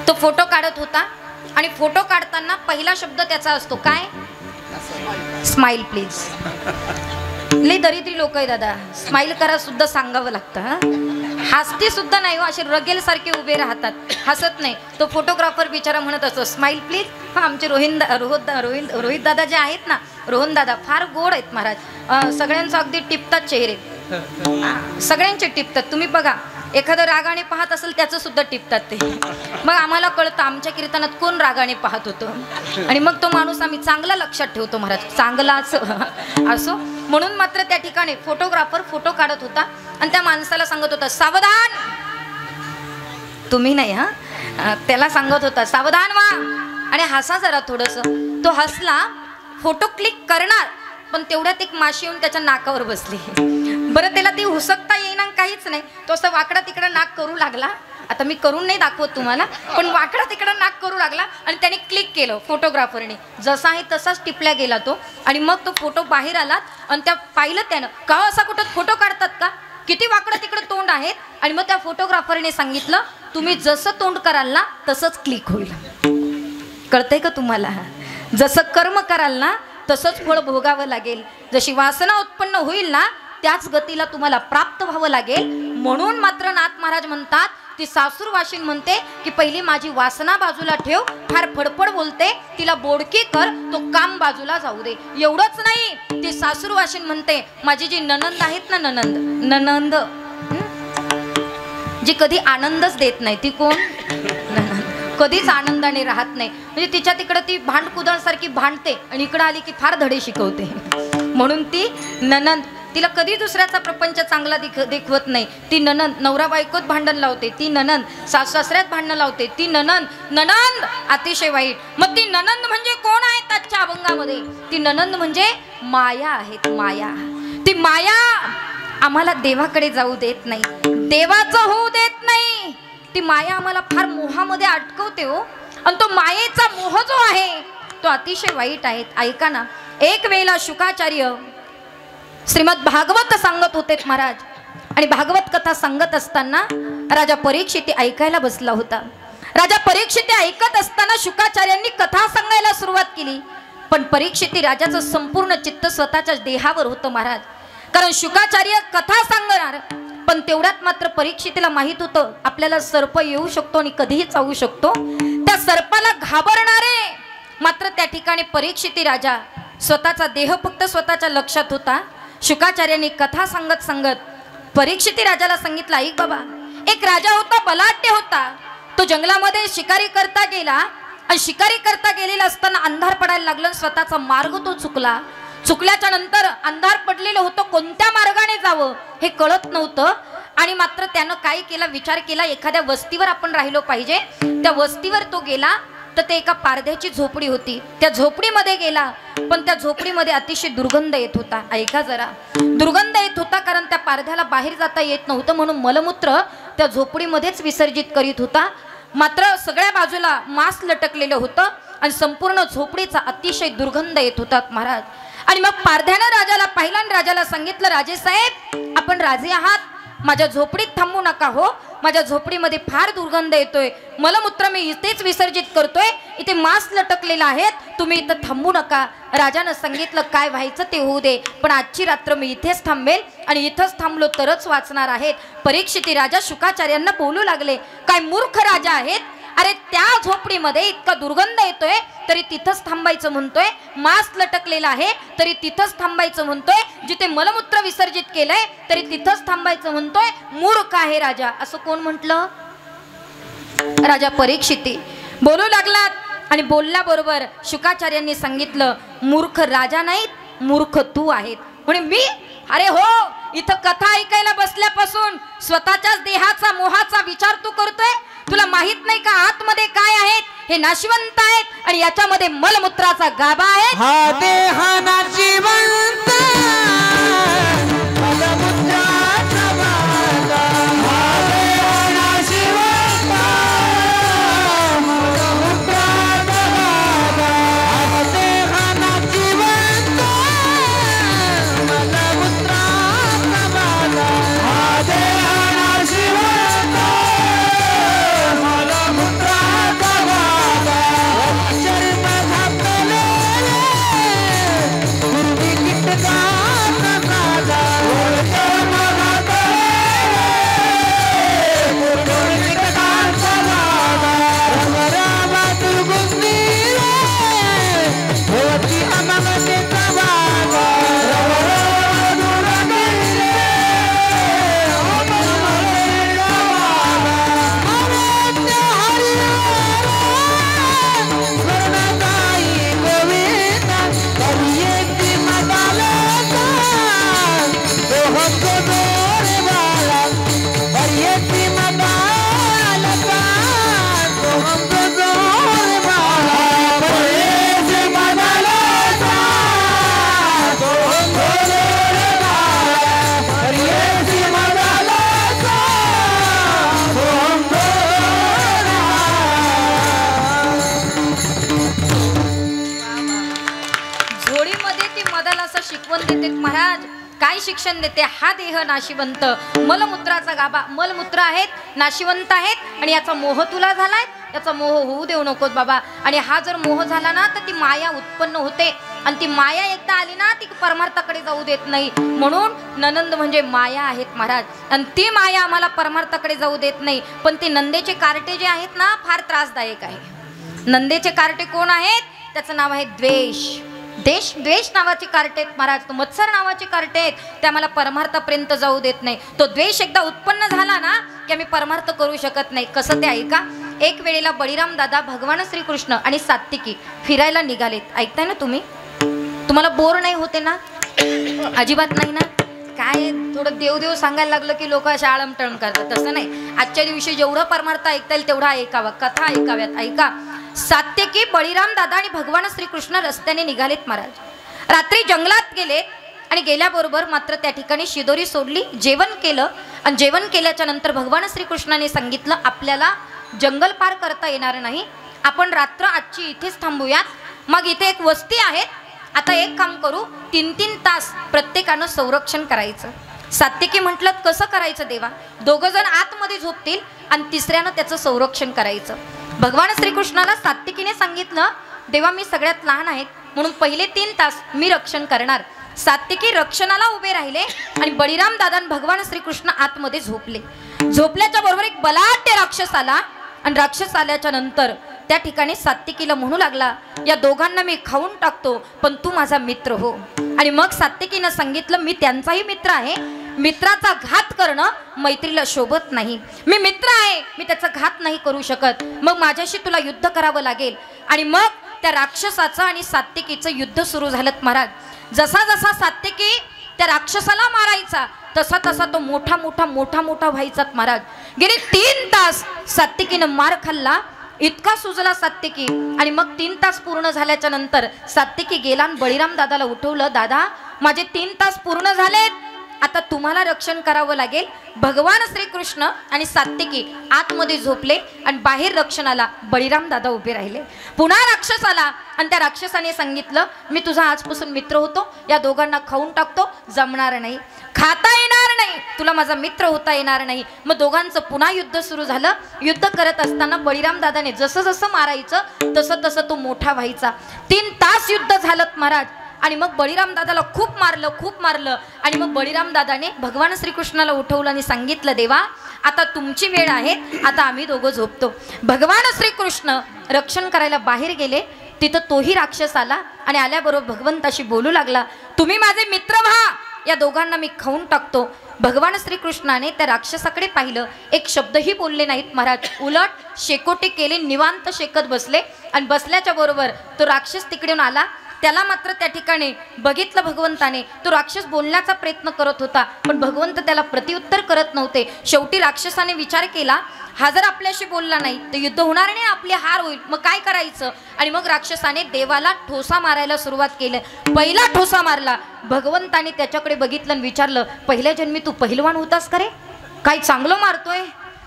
तो फोटो काढत होता आणि फोटो काढताना पहिला शब्द त्याचा असतो काय, स्माइल प्लीज. लई दरिद्री लोक आहे दादा, स्माइल करा सुद्धा सांगावं लागतं. हसती सुद्धा नाही हो, असे रगेल सारखे उभे राहतात, हसत नाही. तो फोटोग्राफर बिचारा म्हणत असतो स्माइल प्लीज. हा आमचे रोहित दादा जे आहेत ना, रोहन दादा फार गोड आहेत महाराज. सगळ्यांचं अगदी टिपतात चेहरे, सगळ्यांचे टिपतात. तुम्ही बघा एखादं रागाने पाहत असेल त्याचं सुद्धा टिपतात ते. मग आम्हाला कळतं आमच्या कीर्तनात कोण रागाने पाहत होतं आणि मग तो माणूस आम्ही चांगला लक्षात ठेवतो महाराज, चांगलाच असो. म्हणून मात्र त्या ठिकाणी फोटोग्राफर फोटो काढत होता आणि त्या माणसाला सांगत होता सावधान, तुम्ही नाही हा, त्याला सांगत होता सावधान व्हा आणि हसा जरा थोडंसं. तो हसला, फोटो क्लिक करणार पण तेवढ्यात एक माशी येऊन त्याच्या नाकावर बसली. बरं त्याला ती हुसकता येईना काहीच नाही, तो असं वाकडा तिकडा नाक करू लागला. आता मी करून नाही दाखवत तुम्हाला, पण वाकडा तिकडा नाक करू लागला आणि त्याने क्लिक केलं फोटोग्राफरने. जसा आहे तसाच टिपल्या गेला तो आणि मग तो फोटो बाहेर आला आणि त्या पाहिलं त्यानं का असा कुठं फोटो काढतात का, किती वाकडं तिकडं तोंड आहेत. आणि मग त्या फोटोग्राफरने सांगितलं तुम्ही जसं तोंड कराल ना तसंच क्लिक होईल. कळतंय का तुम्हाला, जसं कर्म कराल ना तसंच फळ भोगावं लागेल. जशी वासना उत्पन्न होईल ना त्याच गतीला तुम्हाला प्राप्त व्हावं लागेल. म्हणून मात्र नाथ महाराज म्हणतात ती सासूर वाशिन म्हणते की पहिली माझी वासना बाजूला ठेव, फार फडफड बोलते तिला बोडकी कर, तो काम बाजूला जाऊ दे. एवढंच नाही, ती सासूर वाशिन म्हणते माझी जी ननंद आहेत ना, ननंद जी कधी आनंदच देत नाही, ती कोण, कधीच आनंदाने राहत नाही. म्हणजे तिच्या तिकडं ती भांडकुदळसारखी भांडते आणि इकडं आली की फार धडे शिकवते. म्हणून ती ननंद, तिला कधी दुसऱ्याचा प्रपंच चांगला देखवत नाही. ती ननंद नवरा बायकोत भांडण लावते, ती ननंद सासू सासऱ्यात भांडण लावते, ती ननंद अतिशय वाईट. मग ती ननंद म्हणजे कोण आहे त्याच्या अभंगामध्ये, ती ननंद म्हणजे माया आहेत. माया, ती माया आम्हाला देवाकडे जाऊ देत नाही, देवाचं होऊ देत नाही. ती माया आम्हाला फार मोहामध्ये अटकवते हो. आणि तो मायेचा मोह जो आहे तो अतिशय वाईट आहे. ऐका ना, एक वेळेला शुकाचार्य श्रीमद भागवत सांगत होते महाराज आणि भागवत कथा सांगत असताना राजा परीक्षित ऐकायला बसला होता. राजा परीक्षित ऐकत असताना शुकाचार्यांनी कथा सांगायला सुरुवात केली. पण परीक्षित राजाचं संपूर्ण चित्त स्वतःच्या देहावर होतं महाराज. कारण शुकाचार्य कथा सांगणार पण तेवढ्यात मात्र परीक्षितीला माहित होतं आपल्याला सर्प येऊ शकतो आणि कधीही चावू शकतो. त्या सर्पाला घाबरणारे मात्र त्या ठिकाणी परीक्षिती राजा, स्वतःचा देह फक्त स्वतःच्या लक्षात होता. शुकाचार्यांनी कथा सांगत सांगत परीक्षिती राजाला सांगितलं ऐक बाबा, एक राजा होता, बलाढ्य होता. तो जंगलामध्ये शिकारी करता गेला आणि शिकारी करता गेलेला असताना अंधार पडायला लागलं. स्वतःचा मार्ग तो चुकला. चुकल्याच्या नंतर अंधार पडलेलं होतं, कोणत्या मार्गाने जावं हे कळत नव्हतं. आणि मात्र त्यानं काय केला, विचार केला एखाद्या वस्तीवर आपण राहिलो पाहिजे. त्या वस्तीवर तो गेला तर ते एका पारध्याची झोपडी होती. त्या झोपडीमध्ये गेला पण त्या झोपडीमध्ये अतिशय दुर्गंध येत होता. ऐका जरा, दुर्गंध येत होता कारण त्या पारध्याला बाहेर जाता येत नव्हतं म्हणून मलमूत्र त्या झोपडीमध्येच विसर्जित करीत होता. मात्र सगळ्या बाजूला मांस लटकलेलं होतं आणि संपूर्ण झोपडीचा अतिशय दुर्गंध येत होता महाराज. आणि मग पारध्यानं राजाला पाहिलं आणि राजाला सांगितलं, राजे साहेब आपण राजे आहात, माझ्या झोपडीत थांबू नका हो, माझ्या झोपडीमध्ये फार दुर्गंध येतोय, मलमूत्र मी इथेच विसर्जित करतोय, इथे मांस लटकलेला आहेत, तुम्ही इथं थांबू नका. राजानं सांगितलं काय व्हायचं ते होऊ दे, पण आजची रात्र मी इथेच थांबेल आणि इथंच थांबलो तरच वाचणार आहेत. परीक्षिती राजा शुकाचार्यांना बोलू लागले, काय मूर्ख राजा आहेत, अरे त्या झोपडीमध्ये इतका दुर्गंध येतोय तरी तिथंच थांबायचं म्हणतोय, मांस लटकलेला आहे तरी तिथंच थांबायचं म्हणतोय, जिथे मलमूत्र विसर्जित केलंय तरी तिथंच थांबायचं म्हणतोय, मूर्ख आहे राजा. असं कोण म्हटलं? राजा परीक्षिती बोलू लागलात आणि बोलल्याबरोबर शुकाचार्यांनी सांगितलं, मूर्ख राजा नाहीत, मूर्ख तू आहेत. म्हणे मी? अरे हो, इथं कथा ऐकायला बसल्यापासून स्वतःच्याच देहाचा मोहाचा विचार तू करतोय, तुला माहित नाही का आतमध्ये काय आहेत? हे नाशिवंत आहेत आणि याच्यामध्ये मलमूत्राचा गाभा आहे. हा देह नाशिवंत मलमूत्राचा गाभा, हा देह नाशिवंत मलमूत्राचा गाभा, हा देह नाशिवंत मलमूत्राचा गाभा, हा देह नाशिवंत मलमूत्राचा गाभा, चर्म घातलेले पूर्वी कीटकाचा गाभा, चर्म घातलेले पूर्वी कीटकाचा गाभा, रमरामात गुंफिले होती अमंगतेचा वागा, रमरामात गुंफिले अमंगतेचा वागा, अनंत हरिहर स्वर्णदायी गोविंदा, कलियुगी मदालका दोहंतो दोरे बाळा, कलियुगी मदालका दोहंतो दोरे बाळा, कलियुगी मदालका दोहंतो दोरे बाळा, कलियुगी मदालका दोहंतो दोरे बाळा. झोळीमध्ये ती मदाला असं शिकवण देते महाराज. काय शिक्षण देते? हा देह नाशिवंत, मलमूत्राचा गाभा, मलमूत्र आहेत, नाशिवंत आहेत आणि याचा मोह तुला झालाय, याचा मोह होऊ देऊ नकोस बाबा. आणि हा जर मोह झाला ना तर ती माया उत्पन्न होते आणि ती माया एकदा आली ना ती परमार्थाकडे जाऊ देत नाही. म्हणून ननंद म्हणजे माया आहेत महाराज, आणि ती माया आम्हाला परमार्थाकडे जाऊ देत नाही. पण ते नंदेचे कार्टे जे आहेत ना फार त्रासदायक आहे. नंदेचे कार्टे कोण आहेत? त्याचं नाव आहे द्वेष. द्वेष नावाचे कार्टे आहेत महाराज, तो मत्सर नावाचे कार्टे आहेत, ते आम्हाला परमार्थापर्यंत जाऊ देत नाही. तो द्वेष एकदा उत्पन्न झाला ना की आम्ही परमार्थ करू शकत नाही. कसं ते ऐका. एक वेळेला बळीराम दादा, भगवान श्रीकृष्ण आणि सात्विकी फिरायला निघालेत. ऐकताय ना तुम्ही? तुम्हाला बोर नाही होते ना? अजिबात नाही ना? काय थोडं देवदेव सांगायला लागलं की लोक अशा आळमटळम करतात. तसं नाही, आजच्या दिवशी जेवढं परमार्थ ऐकता येईल तेवढा ऐकावा, कथा ऐकाव्यात. ऐका. सात्यकी, बळीराम दादा आणि भगवान श्रीकृष्ण रस्त्याने निघालेत महाराज. रात्री जंगलात गेले आणि गेल्याबरोबर मात्र त्या ठिकाणी शिदोरी सोडली, जेवण केलं आणि जेवण केल्याच्या नंतर भगवान श्रीकृष्णाने सांगितलं आपल्याला जंगल पार करता येणार नाही, आपण रात्र आजची इथेच थांबूयात. मग इथे एक वस्ती आहे, आता एक काम करू, 3-3 तास प्रत्येकानं संरक्षण करायचं. सात्यकी म्हटलं कसं करायचं देवा? दोघं जण आतमध्ये झोपतील आणि तिसऱ्यानं त्याचं संरक्षण करायचं. भगवान श्रीकृष्णाला सात्यकीने सांगितलं देवा मी सगळ्यात लहान आहेत म्हणून पहिले 3 तास मी रक्षण करणार. सात्यकी रक्षणाला उभे राहिले आणि बळीराम दादा आणि भगवान श्रीकृष्ण आतमध्ये झोपले. झोपल्याच्या बरोबर एक बलाढ्य राक्षस आला आणि राक्षस आल्याच्या नंतर त्या ठिकाणी सात्यकीला म्हणू लागला या दोघांना मी खाऊन टाकतो पण तू माझा मित्र हो. आणि मग सात्यकीनं सांगितलं मी त्यांचाही मित्र आहे, मित्राचा घात करणं मैत्रीला शोभत नाही, मी मित्र आहे मी त्याचा घात नाही करू शकत, मग माझ्याशी तुला युद्ध करावं लागेल. आणि मग त्या राक्षसाचं आणि सात्यकीचं युद्ध सुरू झालं महाराज. जसा जसा सात्यकी त्या राक्षसाला मारायचा तसा तसा तो मोठा मोठा मोठा मोठा व्हायचा महाराज. गेले 3 तास सात्यकीनं मार खाल्ला, इतका सुजला सात्यकी. आणि मग 3 तास पूर्ण झाल्याच्या नंतर सात्यकी गेला आणि बळीराम दादाला उठवलं, दादा माझे 3 तास पूर्ण झालेत आता तुम्हाला रक्षण करावं लागेल. भगवान श्रीकृष्ण आणि सात्विकी आतमध्ये झोपले आणि बाहेर रक्षणाला बळीराम दादा उभे राहिले. पुन्हा राक्षस आला आणि त्या राक्षसाने सांगितलं, मी तुझा आजपासून मित्र होतो, या दोघांना खाऊन टाकतो, जमणार नाही, खाता येणार नाही, तुला माझा मित्र होता येणार नाही. मग दोघांचं पुन्हा युद्ध सुरू झालं. युद्ध करत असताना बळीराम दादाने जसं जसं मारायचं तसं तसं तो मोठा व्हायचा. 3 तास युद्ध झालं महाराज. आणि मग बळीराम दादाला खूप मारलं आणि मग बळीराम दादाने भगवान श्रीकृष्णाला उठवलं आणि सांगितलं, देवा आता तुमची वेळ आहे, आता आम्ही दोघं झोपतो. भगवान श्रीकृष्ण रक्षण करायला बाहेर गेले. तिथं तोही राक्षस आला आणि आल्याबरोबर भगवंताशी बोलू लागला, तुम्ही माझे मित्र व्हा, या दोघांना मी खाऊन टाकतो. भगवान श्रीकृष्णाने त्या राक्षसाकडे पाहिलं, एक शब्दही बोलले नाहीत महाराज. उलट शेकोटी केले, निवांत शेकत बसले आणि बसल्याच्या बरोबर तो राक्षस तिकडून आला. त्याला मात्र त्या ठिकाणी बघितलं भगवंताने. तो राक्षस बोलण्याचा प्रयत्न करत होता पण भगवंत त्याला प्रत्युत्तर करत नव्हते. शेवटी राक्षसाने विचार केला, हा जर आपल्याशी बोलला नाही तर युद्ध होणार नाही, आपली हार होईल, मग काय करायचं. आणि मग राक्षसाने देवाला ठोसा मारायला सुरुवात केली. पहिला ठोसा मारला. भगवंताने त्याच्याकडे बघितलं आणि विचारलं, पहिल्या जन्मी तू पहिलवान होतास का रे, काय चांगलं मारतोय.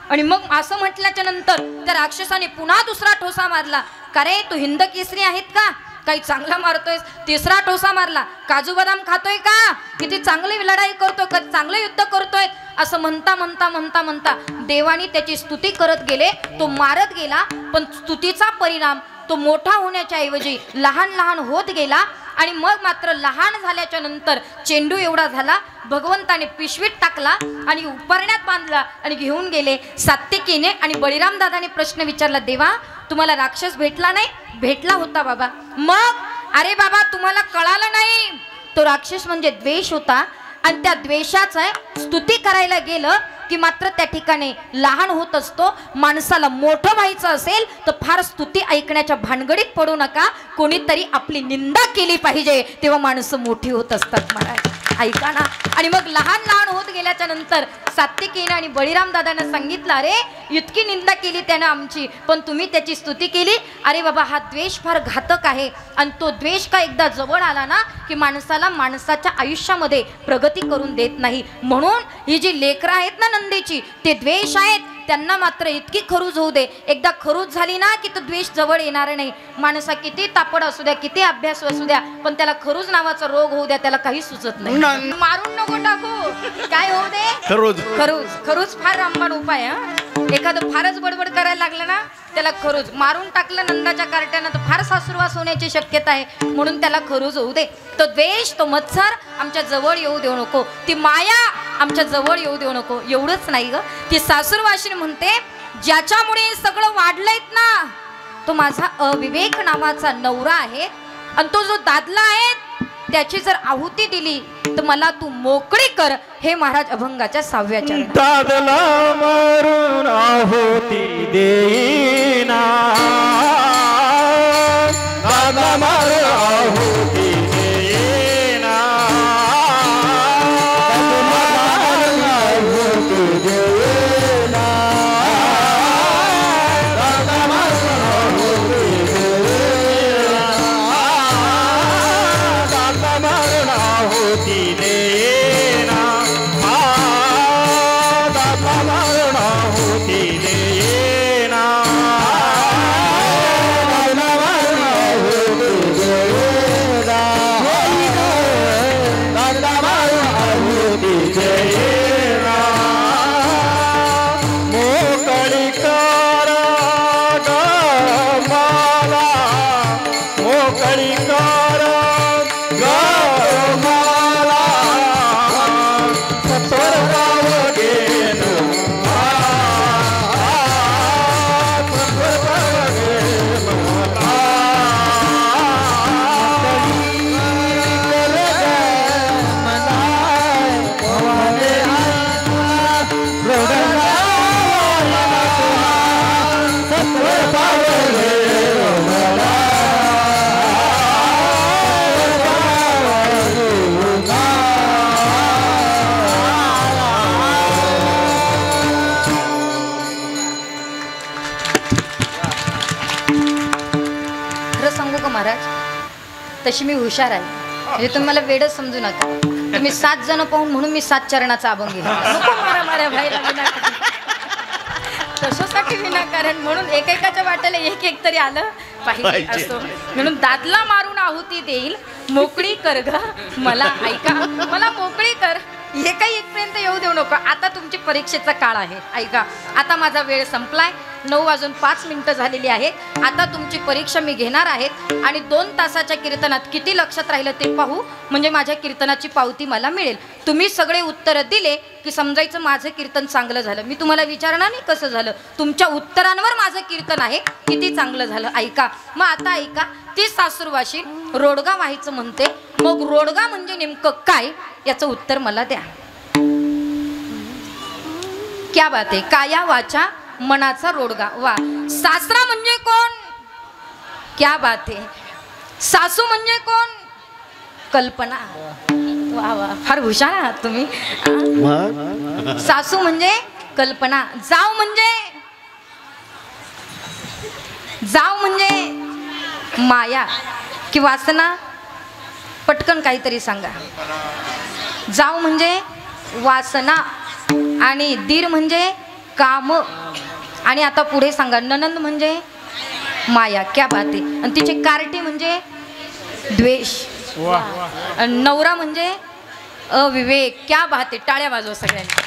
आणि मग असं म्हटल्याच्या नंतर त्या राक्षसाने पुन्हा दुसरा ठोसा मारला. का रे तू हिंद केसरी आहेत का, काही चांगला मारतोय. तिसरा ठोसा मारला, काजू बदाम खातोय का, किती चांगली लढाई करतोय, कधी चांगलं युद्ध करतोय. असं म्हणता देवानी त्याची स्तुती करत गेले. तो मारत गेला पण स्तुतीचा परिणाम तो मोठा होण्याच्या ऐवजी लहान होत गेला. आणि मग मात्र लहान झाल्याच्या नंतर चेंडू एवढा झाला. भगवंताने पिशवीत टाकला आणि उपरण्यात बांधला आणि घेऊन गेले. सात्विकीने आणि बळीराम दादाने प्रश्न विचारला, देवा तुम्हाला राक्षस भेटला नाही, भेटला होता बाबा. मग अरे बाबा तुम्हाला कळालं नाही, तो राक्षस म्हणजे द्वेष होता आणि त्या द्वेषाचा स्तुती करायला गेलं की मात्र त्या ठिकाणी लहान होत असतो. माणसाला मोठं व्हायचं असेल तर फार स्तुती ऐकण्याच्या भानगडीत पडू नका. कोणीतरी आपली निंदा केली पाहिजे, तेव्हा माणसं मोठी होत असतात महाराज, ऐका ना. आणि मग लहान होत गेल्याच्या नंतर सात्विकीने आणि बळीराम दादांना सांगितलं, अरे इतकी निंदा केली त्यानं आमची, पण तुम्ही त्याची स्तुती केली. अरे बाबा हा द्वेष फार घातक आहे आणि तो द्वेष का एकदा जवळ आला ना की माणसाच्या आयुष्यामध्ये प्रगती करून देत नाही. म्हणून ही जी लेकरं आहेत ना नंदीची, ते द्वेष आहेत, त्यांना मात्र इतकी खरूज होऊ दे. एकदा खरूज झाली ना की तो द्वेष जवळ येणार नाही. माणसा किती तापड असू द्या, किती अभ्यास असू द्या, पण त्याला खरूज नावाचा रोग होऊ द्या, त्याला काही सुचत नाही. मारून नको टाकू, काय होऊ दे, खरूज फार रामबाण उपाय. एखादं फारच बडबड करायला लागलं ना त्याला खरूज. मारून टाकलं नंदाच्या कार्ट्यानं तर फार सासुरवास होण्याची शक्यता आहे, म्हणून त्याला खरूज होऊ दे. तो द्वेष, तो मत्सर आमच्या जवळ येऊ देऊ नको, ती माया आमच्या जवळ येऊ देऊ नको. एवढंच नाही ग, ती सासूरवाशीन म्हणते, ज्याच्यामुळे सगळं वाढलंयत ना तो माझा अविवेक नावाचा नवरा आहे आणि तो जो दादला आहे त्याची जर आहुती दिली तर मला तू मोकळी कर. हे महाराज अभंगाच्या 6व्या चरणात. दादला मारून आहुती देईना, दादला मारून आहुती देईना, तशी मी हुशार आहे. म्हणजे तुम्ही मला वेडच समजू नका. तुम्ही 7 जण पाहून म्हणून मी 7 चरणाचा अभंग घेतला. नको मारा भाईला विनाकारण. कशासाठी विनाकारण म्हणून एकेकाच्या वाट्याला एक एक तरी आलं पाहिजे असतो. म्हणून दादला मारून आहुती देईल मोकळी कर ग मला. ऐका, मला मोकळी कर. हे काही इथपर्यंत येऊ देऊ नको. आता तुमची परीक्षेचा काळ आहे. ऐका, आता माझा वेळ संपलाय. 9:05 झालेली आहेत. आता तुमची परीक्षा मी घेणार आहेत आणि 2 तासाच्या कीर्तनात किती लक्षात राहिलं ते पाहू. म्हणजे माझ्या कीर्तनाची पावती मला मिळेल. तुम्ही सगळे उत्तरं दिले की समजायचं माझं कीर्तन चांगलं झालं. मी तुम्हाला विचारणार नाही कसं झालं, तुमच्या उत्तरांवर माझं कीर्तन आहे किती चांगलं झालं. ऐका, मग आता ऐका. ती सासूरवाशी रोडगा व्हायचं म्हणते. मग रोडगा म्हणजे नेमकं काय याचं उत्तर मला द्या. क्या बात आहे. काया वाचा मनाचा रोडगा. वा. सासरा म्हणजे कोण? क्या बात आहे. सासू म्हणजे कोण? कल्पना. वा वा, फार हुशार आहात तुम्ही. सासू म्हणजे कल्पना. जाव म्हणजे माया की वासना. पटकन काहीतरी सांगा. जाव म्हणजे वासना आणि दीर म्हणजे काम. आणि आता पुढे सांगा. ननंद म्हणजे माया. क्या बात आहे. आणि तिचे कार्टे म्हणजे द्वेष. नवरा म्हणजे अविवेक. क्या बात आहे. टाळ्या वाजवा सगळ्यांनी.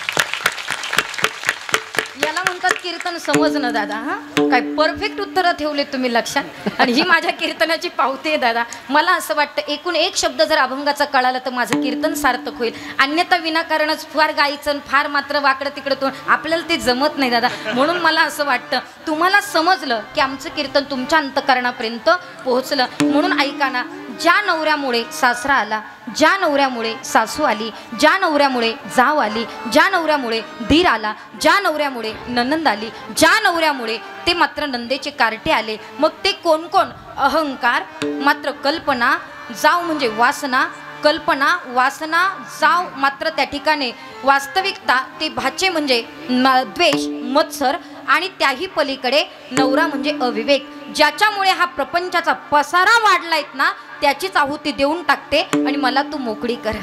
याला म्हणतात कीर्तन समजणं दादा. हा काय परफेक्ट उत्तरं ठेवले तुम्ही लक्षात. आणि ही माझ्या कीर्तनाची पावती आहे दादा. मला असं वाटतं एकूण एक शब्द जर अभंगाचा कळाला तर माझं कीर्तन सार्थक होईल. अन्यथा विनाकारणच फार गायचं फार मात्र वाकडं तिकडं तो आपल्याला ते जमत नाही दादा. म्हणून मला असं वाटतं तुम्हाला समजलं की आमचं कीर्तन तुमच्या अंतःकरणापर्यंत पोहोचलं. म्हणून ऐका ना. ज्या नवऱ्यामुळे सासरा आला, ज्या नवऱ्यामुळे सासू आली, ज्या नवऱ्यामुळे जाव आली, ज्या नवऱ्यामुळे धीर आला, ज्या नवऱ्यामुळे ननंद आली, ज्या नवऱ्यामुळे ते मात्र नंदेचे कार्टे आले. मग ते कोण कोण? अहंकार, मात्र कल्पना, जाव म्हणजे वासना, कल्पना, वासना, जाव मात्र त्या ठिकाणी वास्तविकता, ते भाचे म्हणजे द्वेष, मत्सर आणि त्याही पलीकडे नवरा म्हणजे अविवेक. ज्याच्यामुळे हा प्रपंचाचा पसारा वाढलायत ना त्याचीच आहुती देऊन टाकते आणि मला तू मोकळी कर.